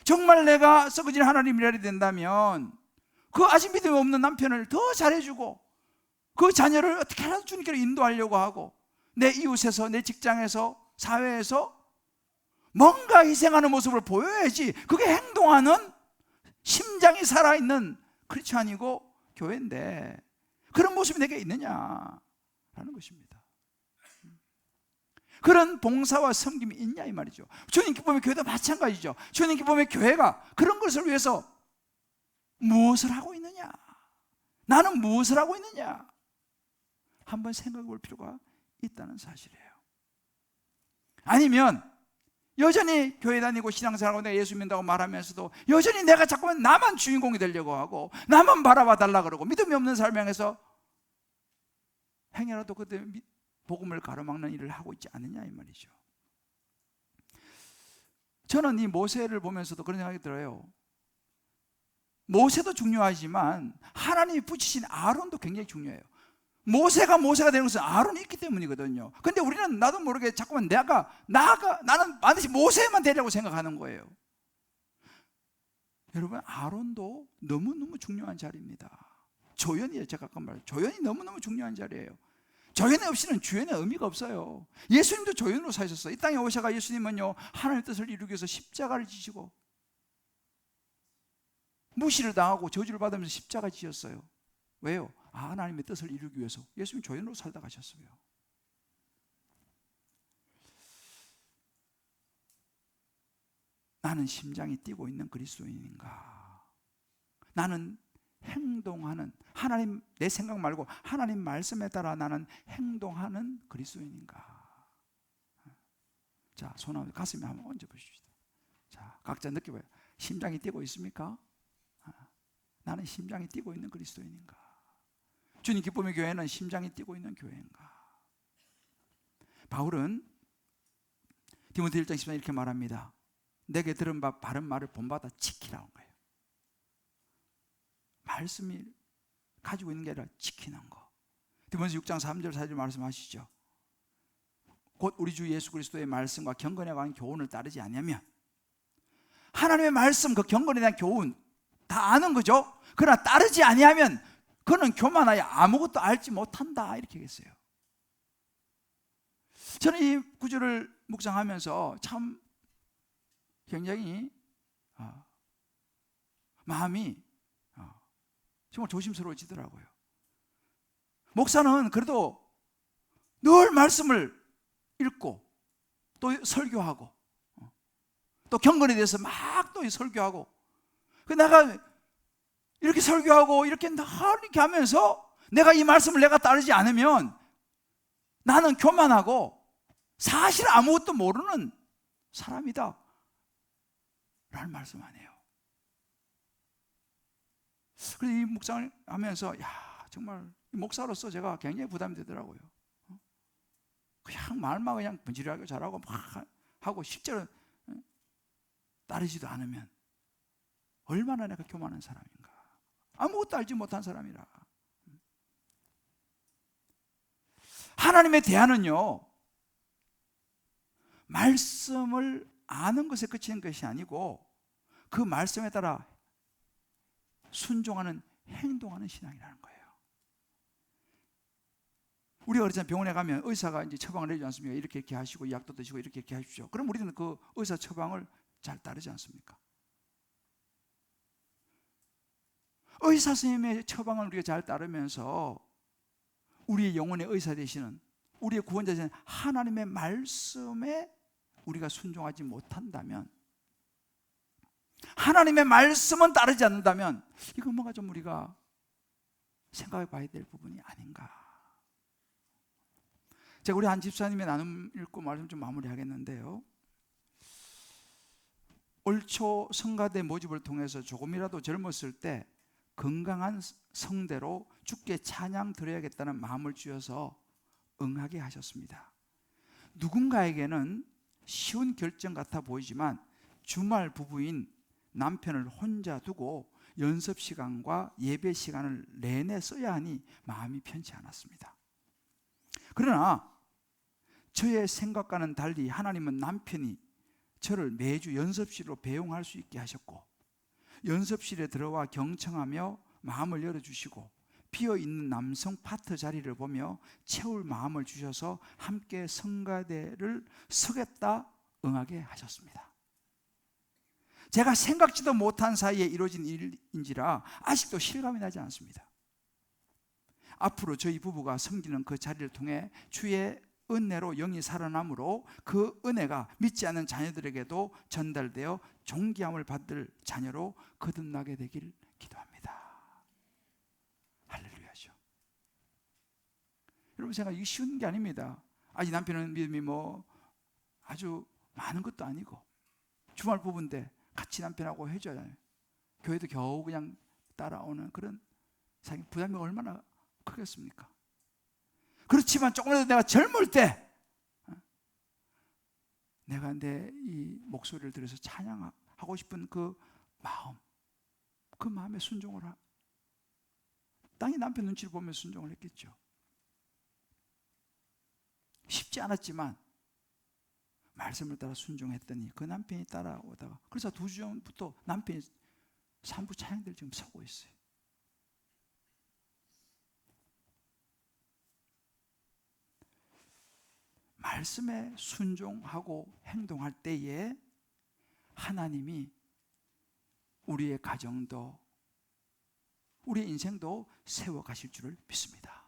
정말 내가 썩어지는 하나님이라 된다면 그 아직 믿음이 없는 남편을 더 잘해주고 그 자녀를 어떻게 하라도 주님께로 인도하려고 하고 내 이웃에서, 내 직장에서, 사회에서 뭔가 희생하는 모습을 보여야지 그게 행동하는 심장이 살아있는 크리스찬이고 교회인데 그런 모습이 내게 있느냐라는 것입니다. 그런 봉사와 섬김이 있냐 이 말이죠. 주님 기쁨의 교회도 마찬가지죠. 주님 기쁨의 교회가 그런 것을 위해서 무엇을 하고 있느냐, 나는 무엇을 하고 있느냐 한번 생각해 볼 필요가 있다는 사실이에요. 아니면 여전히 교회 다니고 신앙생활하고 내가 예수 믿는다고 말하면서도 여전히 내가 자꾸만 나만 주인공이 되려고 하고 나만 바라봐 달라 그러고 믿음이 없는 삶을 향해서 행여라도 그때 복음을 가로막는 일을 하고 있지 않느냐 이 말이죠. 저는 이 모세를 보면서도 그런 생각이 들어요. 모세도 중요하지만 하나님이 붙이신 아론도 굉장히 중요해요. 모세가 되는 것은 아론이 있기 때문이거든요. 근데 우리는 나도 모르게 자꾸만 나는 반드시 모세만 되려고 생각하는 거예요. 여러분, 아론도 너무너무 중요한 자리입니다. 조연이에요. 제가 아까 말했죠. 조연이 너무너무 중요한 자리예요. 조연 없이는 주연의 의미가 없어요. 예수님도 조연으로 사셨어요. 이 땅에 오셔가 예수님은요 하나님의 뜻을 이루기 위해서 십자가를 지시고 무시를 당하고 저주를 받으면서 십자가 지셨어요. 왜요? 하나님의 뜻을 이루기 위해서. 예수님 조연으로 살다 가셨어요. 나는 심장이 뛰고 있는 그리스도인인가? 나는 행동하는, 하나님 내 생각 말고 하나님 말씀에 따라 나는 행동하는 그리스도인인가? 자, 손 한번 가슴에 한번 얹어 보십시다. 자, 각자 느껴봐요. 심장이 뛰고 있습니까? 나는 심장이 뛰고 있는 그리스도인인가? 주님 기쁨의 교회는 심장이 뛰고 있는 교회인가? 바울은 디모데 1장 10절 이렇게 말합니다. 내게 들은 바른 말을 본받아 지키라는 거예요. 말씀이 가지고 있는 게 아니라 지키는 거. 디모데 6장 3절 4절 말씀하시죠. 곧 우리 주 예수 그리스도의 말씀과 경건에 관한 교훈을 따르지 않으면, 하나님의 말씀 그 경건에 대한 교훈 다 아는 거죠. 그러나 따르지 아니하면 그는 교만하여 아무것도 알지 못한다 이렇게 했어요. 저는 이 구절을 묵상하면서 참 굉장히 마음이 정말 조심스러워지더라고요. 목사는 그래도 늘 말씀을 읽고 또 설교하고 또 경건에 대해서 막 또 설교하고, 내가 이렇게 설교하고 이렇게 하면서 내가 이 말씀을 내가 따르지 않으면 나는 교만하고 사실 아무것도 모르는 사람이다 라는 말씀 안 해요. 그래서 이 묵상을 하면서 정말 목사로서 제가 굉장히 부담이 되더라고요. 그냥 말만 그냥 분질하게 잘하고 막 하고 실제로 따르지도 않으면 얼마나 내가 교만한 사람인가. 아무것도 알지 못한 사람이라. 하나님의 대안은요 말씀을 아는 것에 그치는 것이 아니고 그 말씀에 따라 순종하는, 행동하는 신앙이라는 거예요. 우리 어릴 때 병원에 가면 의사가 이제 처방을 해주지 않습니까? 이렇게 하시고 약도 드시고 이렇게 하십시오. 그럼 우리는 그 의사 처방을 잘 따르지 않습니까? 의사 선생님의 처방을 우리가 잘 따르면서 우리의 영혼의 의사 되시는, 우리의 구원자 되시는 하나님의 말씀에 우리가 순종하지 못한다면, 하나님의 말씀은 따르지 않는다면 이건 뭔가 좀 우리가 생각해 봐야 될 부분이 아닌가. 제가 우리 한 집사님의 나눔 읽고 말씀 좀 마무리하겠는데요. 올 초 성가대 모집을 통해서 조금이라도 젊었을 때 건강한 성대로 주께 찬양 드려야겠다는 마음을 주셔서 응하게 하셨습니다. 누군가에게는 쉬운 결정 같아 보이지만 주말 부부인 남편을 혼자 두고 연습 시간과 예배 시간을 내내 써야 하니 마음이 편치 않았습니다. 그러나 저의 생각과는 달리 하나님은 남편이 저를 매주 연습실로 배웅할 수 있게 하셨고, 연습실에 들어와 경청하며 마음을 열어주시고, 비어있는 남성 파트 자리를 보며 채울 마음을 주셔서 함께 성가대를 서겠다 응하게 하셨습니다. 제가 생각지도 못한 사이에 이루어진 일인지라 아직도 실감이 나지 않습니다. 앞으로 저희 부부가 섬기는 그 자리를 통해 주의 은혜로 영이 살아나므로 그 은혜가 믿지 않는 자녀들에게도 전달되어 존귀함을 받을 자녀로 거듭나게 되길 기도합니다. 할렐루야죠. 여러분, 제가 이게 쉬운 게 아닙니다. 아직 남편은 믿음이 아주 많은 것도 아니고 주말 부부인데 같이 남편하고 해줘야 교회도 겨우 그냥 따라오는 그런 자기 부담이 얼마나 크겠습니까? 그렇지만 조금이라도 내가 젊을 때 내가 내 이 목소리를 들어서 찬양하고 싶은 그 마음에 순종을 땅이 남편 눈치를 보며 순종을 했겠죠. 쉽지 않았지만 말씀을 따라 순종했더니 그 남편이 따라오다가, 그래서 2주 전부터 남편이 3부 찬양들 지금 서고 있어요. 말씀에 순종하고 행동할 때에 하나님이 우리의 가정도 우리의 인생도 세워가실 줄을 믿습니다.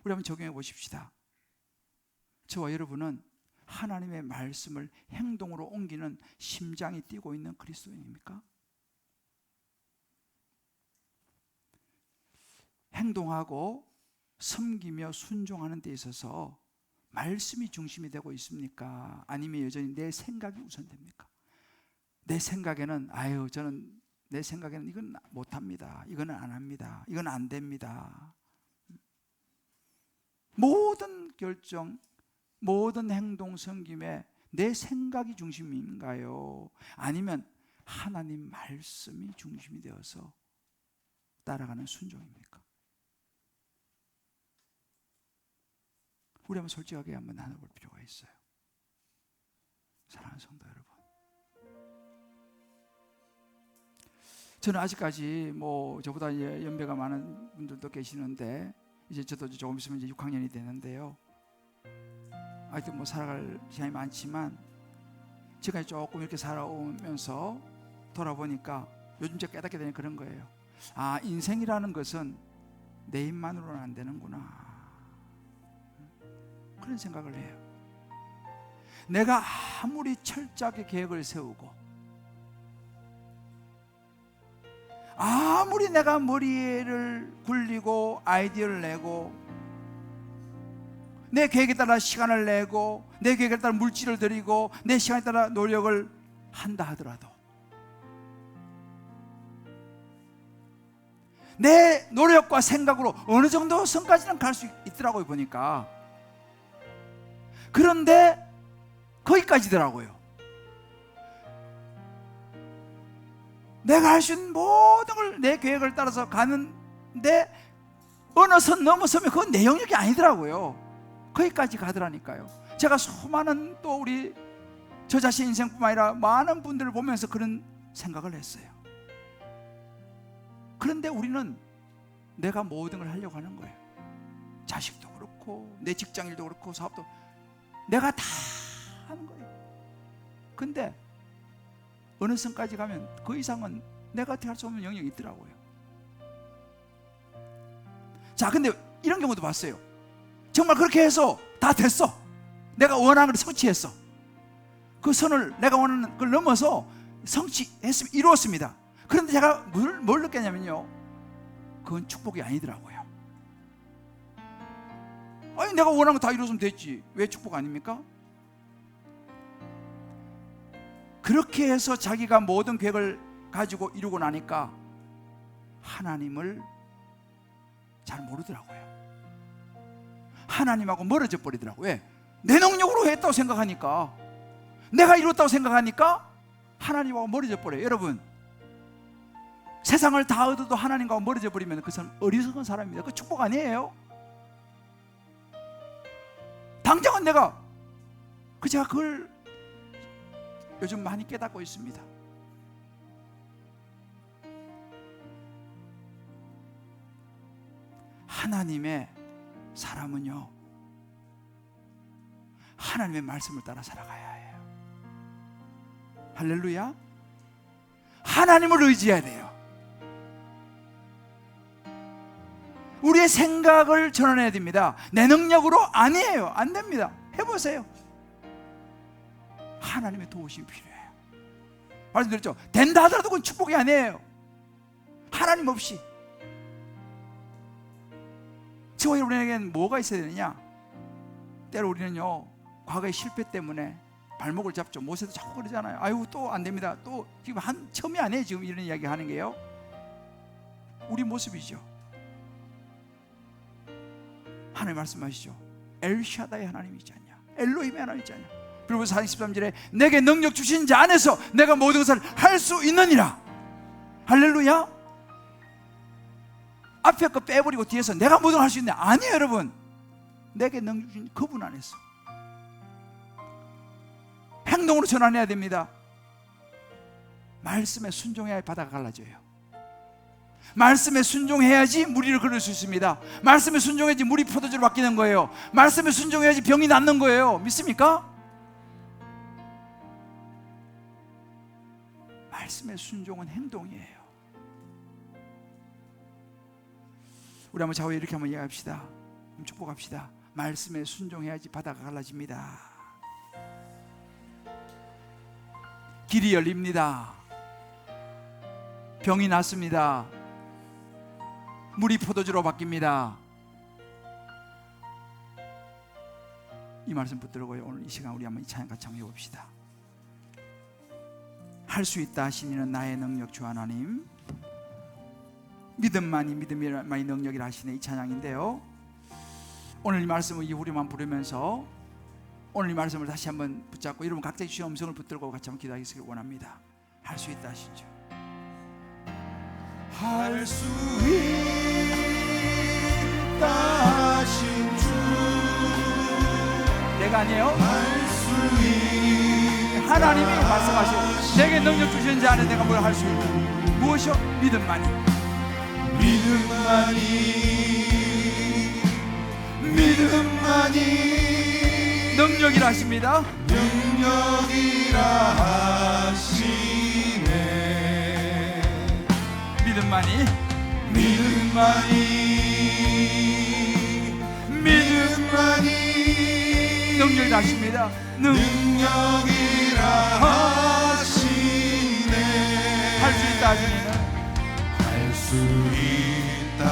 우리 한번 적용해 보십시다. 저와 여러분은 하나님의 말씀을 행동으로 옮기는 심장이 뛰고 있는 그리스도인입니까? 행동하고 섬기며 순종하는 데 있어서 말씀이 중심이 되고 있습니까? 아니면 여전히 내 생각이 우선됩니까? 내 생각에는 내 생각에는 이건 못합니다, 이거는 안 합니다, 이건 안 됩니다. 모든 결정, 모든 행동 섬김에 내 생각이 중심인가요? 아니면 하나님 말씀이 중심이 되어서 따라가는 순종입니까? 우리 한번 솔직하게 한번 나눠볼 필요가 있어요. 사랑하는 성도 여러분, 저는 아직까지 저보다 연배가 많은 분들도 계시는데, 이제 저도 조금 있으면 이제 6학년이 되는데요. 아직도 살아갈 시간이 많지만 제가 조금 이렇게 살아오면서 돌아보니까 요즘 제가 깨닫게 되는 그런 거예요. 인생이라는 것은 내 힘만으로는 안 되는구나, 그런 생각을 해요. 내가 아무리 철저하게 계획을 세우고 아무리 내가 머리를 굴리고 아이디어를 내고 내 계획에 따라 시간을 내고 내 계획에 따라 물질을 들이고 내 시간에 따라 노력을 한다 하더라도 내 노력과 생각으로 어느 정도 선까지는 갈 수 있더라고요, 보니까. 그런데 거기까지더라고요. 내가 할 수 있는 모든 걸 내 계획을 따라서 가는데 어느 선 넘어서면 그건 내 영역이 아니더라고요. 거기까지 가더라니까요. 제가 수많은 또 우리 저 자신 인생뿐만 아니라 많은 분들을 보면서 그런 생각을 했어요. 그런데 우리는 내가 모든 걸 하려고 하는 거예요. 자식도 그렇고 내 직장일도 그렇고 사업도 내가 다 하는 거예요. 근데 어느 선까지 가면 그 이상은 내가 어떻게 할 수 없는 영역이 있더라고요. 자, 근데 이런 경우도 봤어요. 정말 그렇게 해서 다 됐어. 내가 원하는 걸 성취했어. 그 선을 내가 원하는 걸 넘어서 성취했습니다. 이루었습니다. 그런데 제가 뭘 느꼈냐면요, 그건 축복이 아니더라고요. 아니 내가 원하는 거 다 이루었으면 됐지. 왜 축복 아닙니까? 그렇게 해서 자기가 모든 계획을 가지고 이루고 나니까 하나님을 잘 모르더라고요. 하나님하고 멀어져 버리더라고요. 왜? 내 능력으로 했다고 생각하니까, 내가 이뤘다고 생각하니까 하나님하고 멀어져 버려요. 여러분, 세상을 다 얻어도 하나님과 멀어져 버리면 그 사람 어리석은 사람입니다. 그 축복 아니에요. 당장은 제가 그걸 요즘 많이 깨닫고 있습니다. 하나님의 사람은요, 하나님의 말씀을 따라 살아가야 해요. 할렐루야. 하나님을 의지해야 돼요. 우리의 생각을 전환해야 됩니다. 내 능력으로 아니에요. 안 됩니다. 해보세요. 하나님의 도우심이 필요해요. 말씀드렸죠? 된다 하더라도 그건 축복이 아니에요. 하나님 없이. 저와 여러분에게는 뭐가 있어야 되느냐? 때로 우리는요, 과거의 실패 때문에 발목을 잡죠. 모세도 자꾸 그러잖아요. 아유, 또 안 됩니다. 또 지금 처음이 아니에요. 지금 이런 이야기 하는 게요. 우리 모습이죠. 하나님 말씀하시죠. 엘샤다의 하나님이 있지 않냐? 엘로힘의 하나님이 있지 않냐? 그리고 43절에 내게 능력 주신 자 안에서 내가 모든 것을 할 수 있느니라. 할렐루야. 앞에 거 빼버리고 뒤에서 내가 모든 걸 할 수 있느냐? 아니에요, 여러분. 내게 능력 주신 그분 안에서 행동으로 전환해야 됩니다. 말씀에 순종해야 바다가 갈라져요. 말씀에 순종해야지 무리를 걸을 수 있습니다. 말씀에 순종해야지 물이 포도주로 바뀌는 거예요. 말씀에 순종해야지 병이 낫는 거예요. 믿습니까? 말씀의 순종은 행동이에요. 우리 한번 좌우에 이렇게 한번 이야기합시다. 축복합시다. 말씀에 순종해야지 바다가 갈라집니다. 길이 열립니다. 병이 낫습니다. 물이 포도주로 바뀝니다. 이 말씀 붙들고 오늘 이 시간 우리 한번 이 찬양 같이 한번 해봅시다. 할 수 있다 하신 이는 나의 능력 주 하나님, 믿음만이 능력이라 하시네. 이 찬양인데요, 오늘 이 말씀을 우리만 부르면서 오늘 이 말씀을 다시 한번 붙잡고 여러분 각자 주신 음성을 붙들고 같이 한번 기도하시길 원합니다. 할 수 있다 하신 주,
할 수 있다 하신 주,
내가 아니에요.
할 수 있다
하나님이 말씀하시고 내게 능력 주시는 자 안에 내가 뭘 할 수 있다. 무엇이요? 믿음만이. 능력이라 하십니다.
능력이라 하시네.
믿음만이 능력이라 하십니다.
능력이라 하시네.
할 수 있다 하시니는
할 수 있다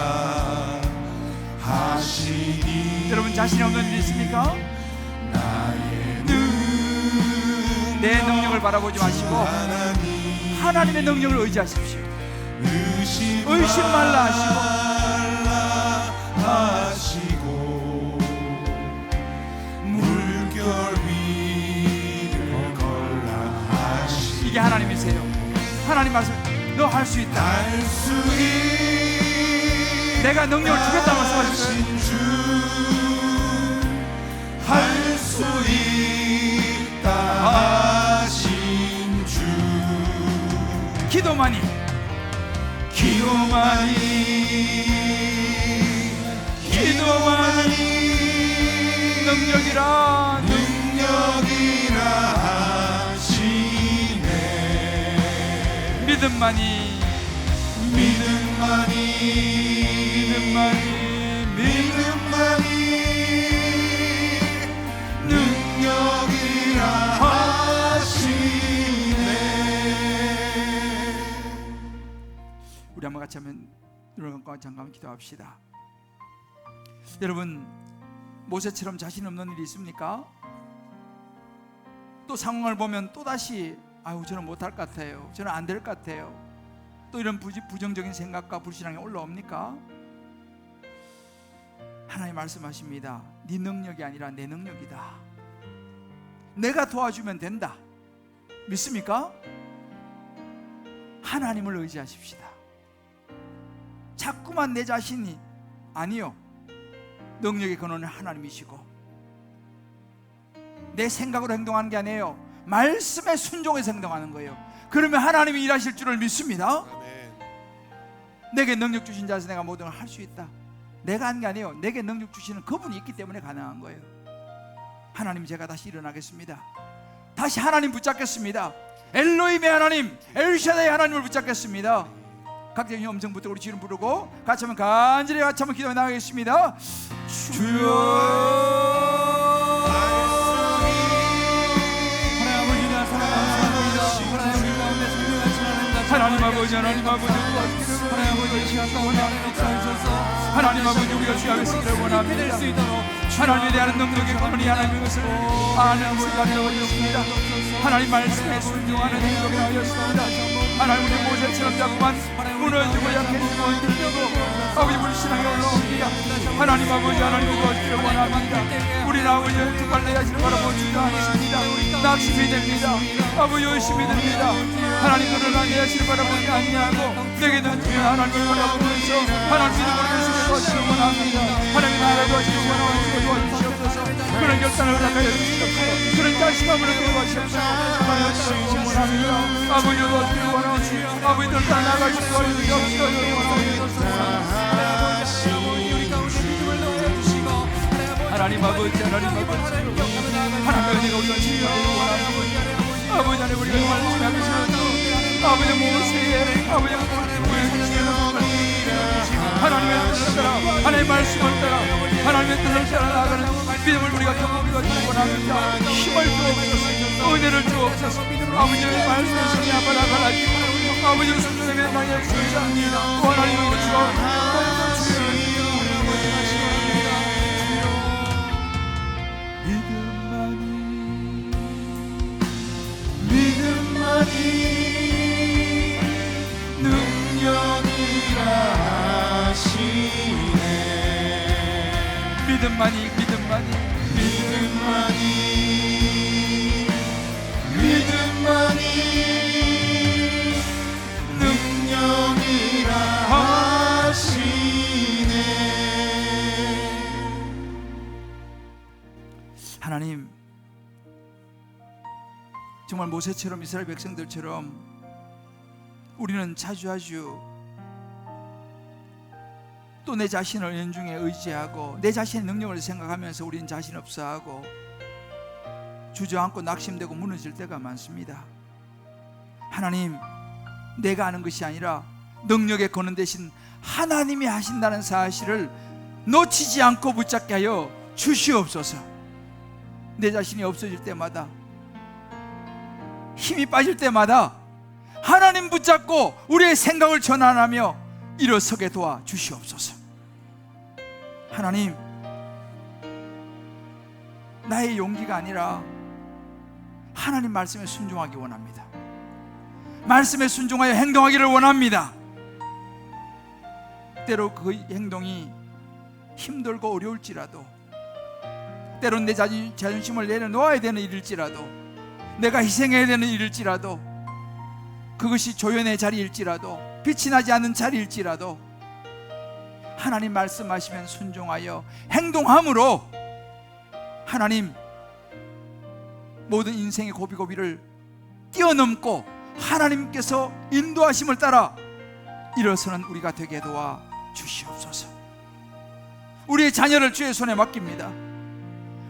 하시니.
여러분 자신이 없는 일이 있습니까?
나의
내 능력을 바라보지 마시고 하나님의 능력을 의지하십시오. 의심 말라 하시고
물결 위를 걸라 하시고.
이게 하나님이세요. 하나님 말씀, 너 할 수 있다.
할 수 있다
내가 능력을 주겠다 말씀하셨어요.
할 수 있다 하신 주.
기도만이 능력이라
하시네.
믿음만이
능력이라 하시네.
우리 한번 같이 한번 눈을 감고 잠깐 기도합시다. 여러분, 모세처럼 자신 없는 일이 있습니까? 또 상황을 보면 또다시 아유 저는 못할 것 같아요, 저는 안 될 것 같아요, 또 이런 부정적인 생각과 불신앙이 올라옵니까? 하나님 말씀하십니다. 네 능력이 아니라 내 능력이다. 내가 도와주면 된다. 믿습니까? 하나님을 의지하십시다. 자꾸만 내 자신이 아니요, 능력의 근원은 하나님이시고 내 생각으로 행동하는 게 아니에요. 말씀에 순종해서 행동하는 거예요. 그러면 하나님이 일하실 줄을 믿습니다. 내게 능력 주신 자에서 내가 모든 걸 할 수 있다. 내가 한 게 아니에요. 내게 능력 주시는 그분이 있기 때문에 가능한 거예요. 하나님, 제가 다시 일어나겠습니다. 다시 하나님 붙잡겠습니다. 엘로힘의 하나님, 엘샤다의 하나님을 붙잡겠습니다. 각자 음성부터 우리 주님 부르고 같이 한번 간절히 같이 한번 기도해 나가겠습니다. 주여, 하나님 아버지, 하나님 아버지, 하나님 아버지, 우리가 주의 하시기를 원합니다. 하나님에 대한 능력의 근원이 하나님인 것을 아는 순간이 되었습니다. 하나님 말씀에 순종하는 행동이 되었습니다. 하나님, 우리 모세처럼 자꾸만 무너지고 약해지고 흔들리고 아버지 불신앙이 올라옵니다. 하나님 아버지, 하나님을 도와주기를 원합니다. 우리 아버지 정말 내 자신을 바라보고 주저하십니다. 낙심이 됩니다. 아버지 열심히 됩니다. 하나님, 그러나 내 자신을 바라보지 아니하고 내게 던지면 하나님을 바라보면서 하나님 믿음으로 계시게 도와주시기 원합니다. 하나님 나라를 도와주시기 원하옵소서. 그런 결단을 허락하여 주시옵소서. 그런 자신감을 도와주시옵소서. 하나님 원합니다. 아버지 도와주시기 원하옵소서. 아버지 들 나아가시기 원하옵소서. 하나님 아버지, 하나님 아버지, 하나님 내가 우리가 지켜드리기 원합니다. 아버지, 하나님 우리가 정말 생각하시는 아버지 모세의 아버지 하나님의 뜻을 따라, 하나님의 말씀을 따라, 하나님의 뜻을 따라 나아가는 믿음을 우리가 경험하기를 원합니다. 힘을 주옵소서, 은혜를 주옵소서. 아버지의 말씀을 성이 아빠라 갈라지고 아버지의 순종에 많이 주시옵소서. 하나님의 주여,
능력이라 하시네.
믿음만이, 믿음만이,
믿음만이, 믿음만이 능력이라 하시네.
하나님, 정말 모세처럼 이스라엘 백성들처럼 우리는 자주 또 내 자신을 연중에 의지하고 내 자신의 능력을 생각하면서 우리는 자신 없어하고 주저앉고 낙심되고 무너질 때가 많습니다. 하나님, 내가 하는 것이 아니라 능력의 근원 대신 하나님이 하신다는 사실을 놓치지 않고 붙잡게 하여 주시옵소서. 내 자신이 없어질 때마다, 힘이 빠질 때마다 하나님 붙잡고 우리의 생각을 전환하며 일어서게 도와 주시옵소서. 하나님, 나의 용기가 아니라 하나님 말씀에 순종하기 원합니다. 말씀에 순종하여 행동하기를 원합니다. 때로 그 행동이 힘들고 어려울지라도, 때론 내 자존심을 내려놓아야 되는 일일지라도, 내가 희생해야 되는 일일지라도, 그것이 조연의 자리일지라도, 빛이 나지 않는 자리일지라도 하나님 말씀하시면 순종하여 행동함으로 하나님 모든 인생의 고비고비를 뛰어넘고 하나님께서 인도하심을 따라 일어서는 우리가 되게 도와 주시옵소서. 우리의 자녀를 주의 손에 맡깁니다.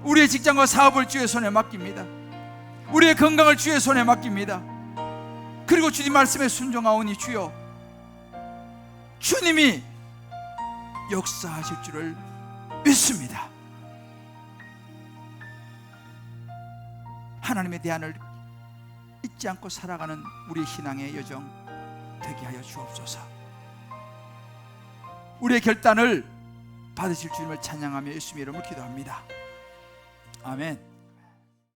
우리의 직장과 사업을 주의 손에 맡깁니다. 우리의 건강을 주의 손에 맡깁니다. 그리고 주님 말씀에 순종하오니 주여, 주님이 역사하실 줄을 믿습니다. 하나님의 대안을 잊지 않고 살아가는 우리의 신앙의 여정 되게 하여 주옵소서. 우리의 결단을 받으실 주님을 찬양하며 예수님의 이름을 기도합니다. 아멘.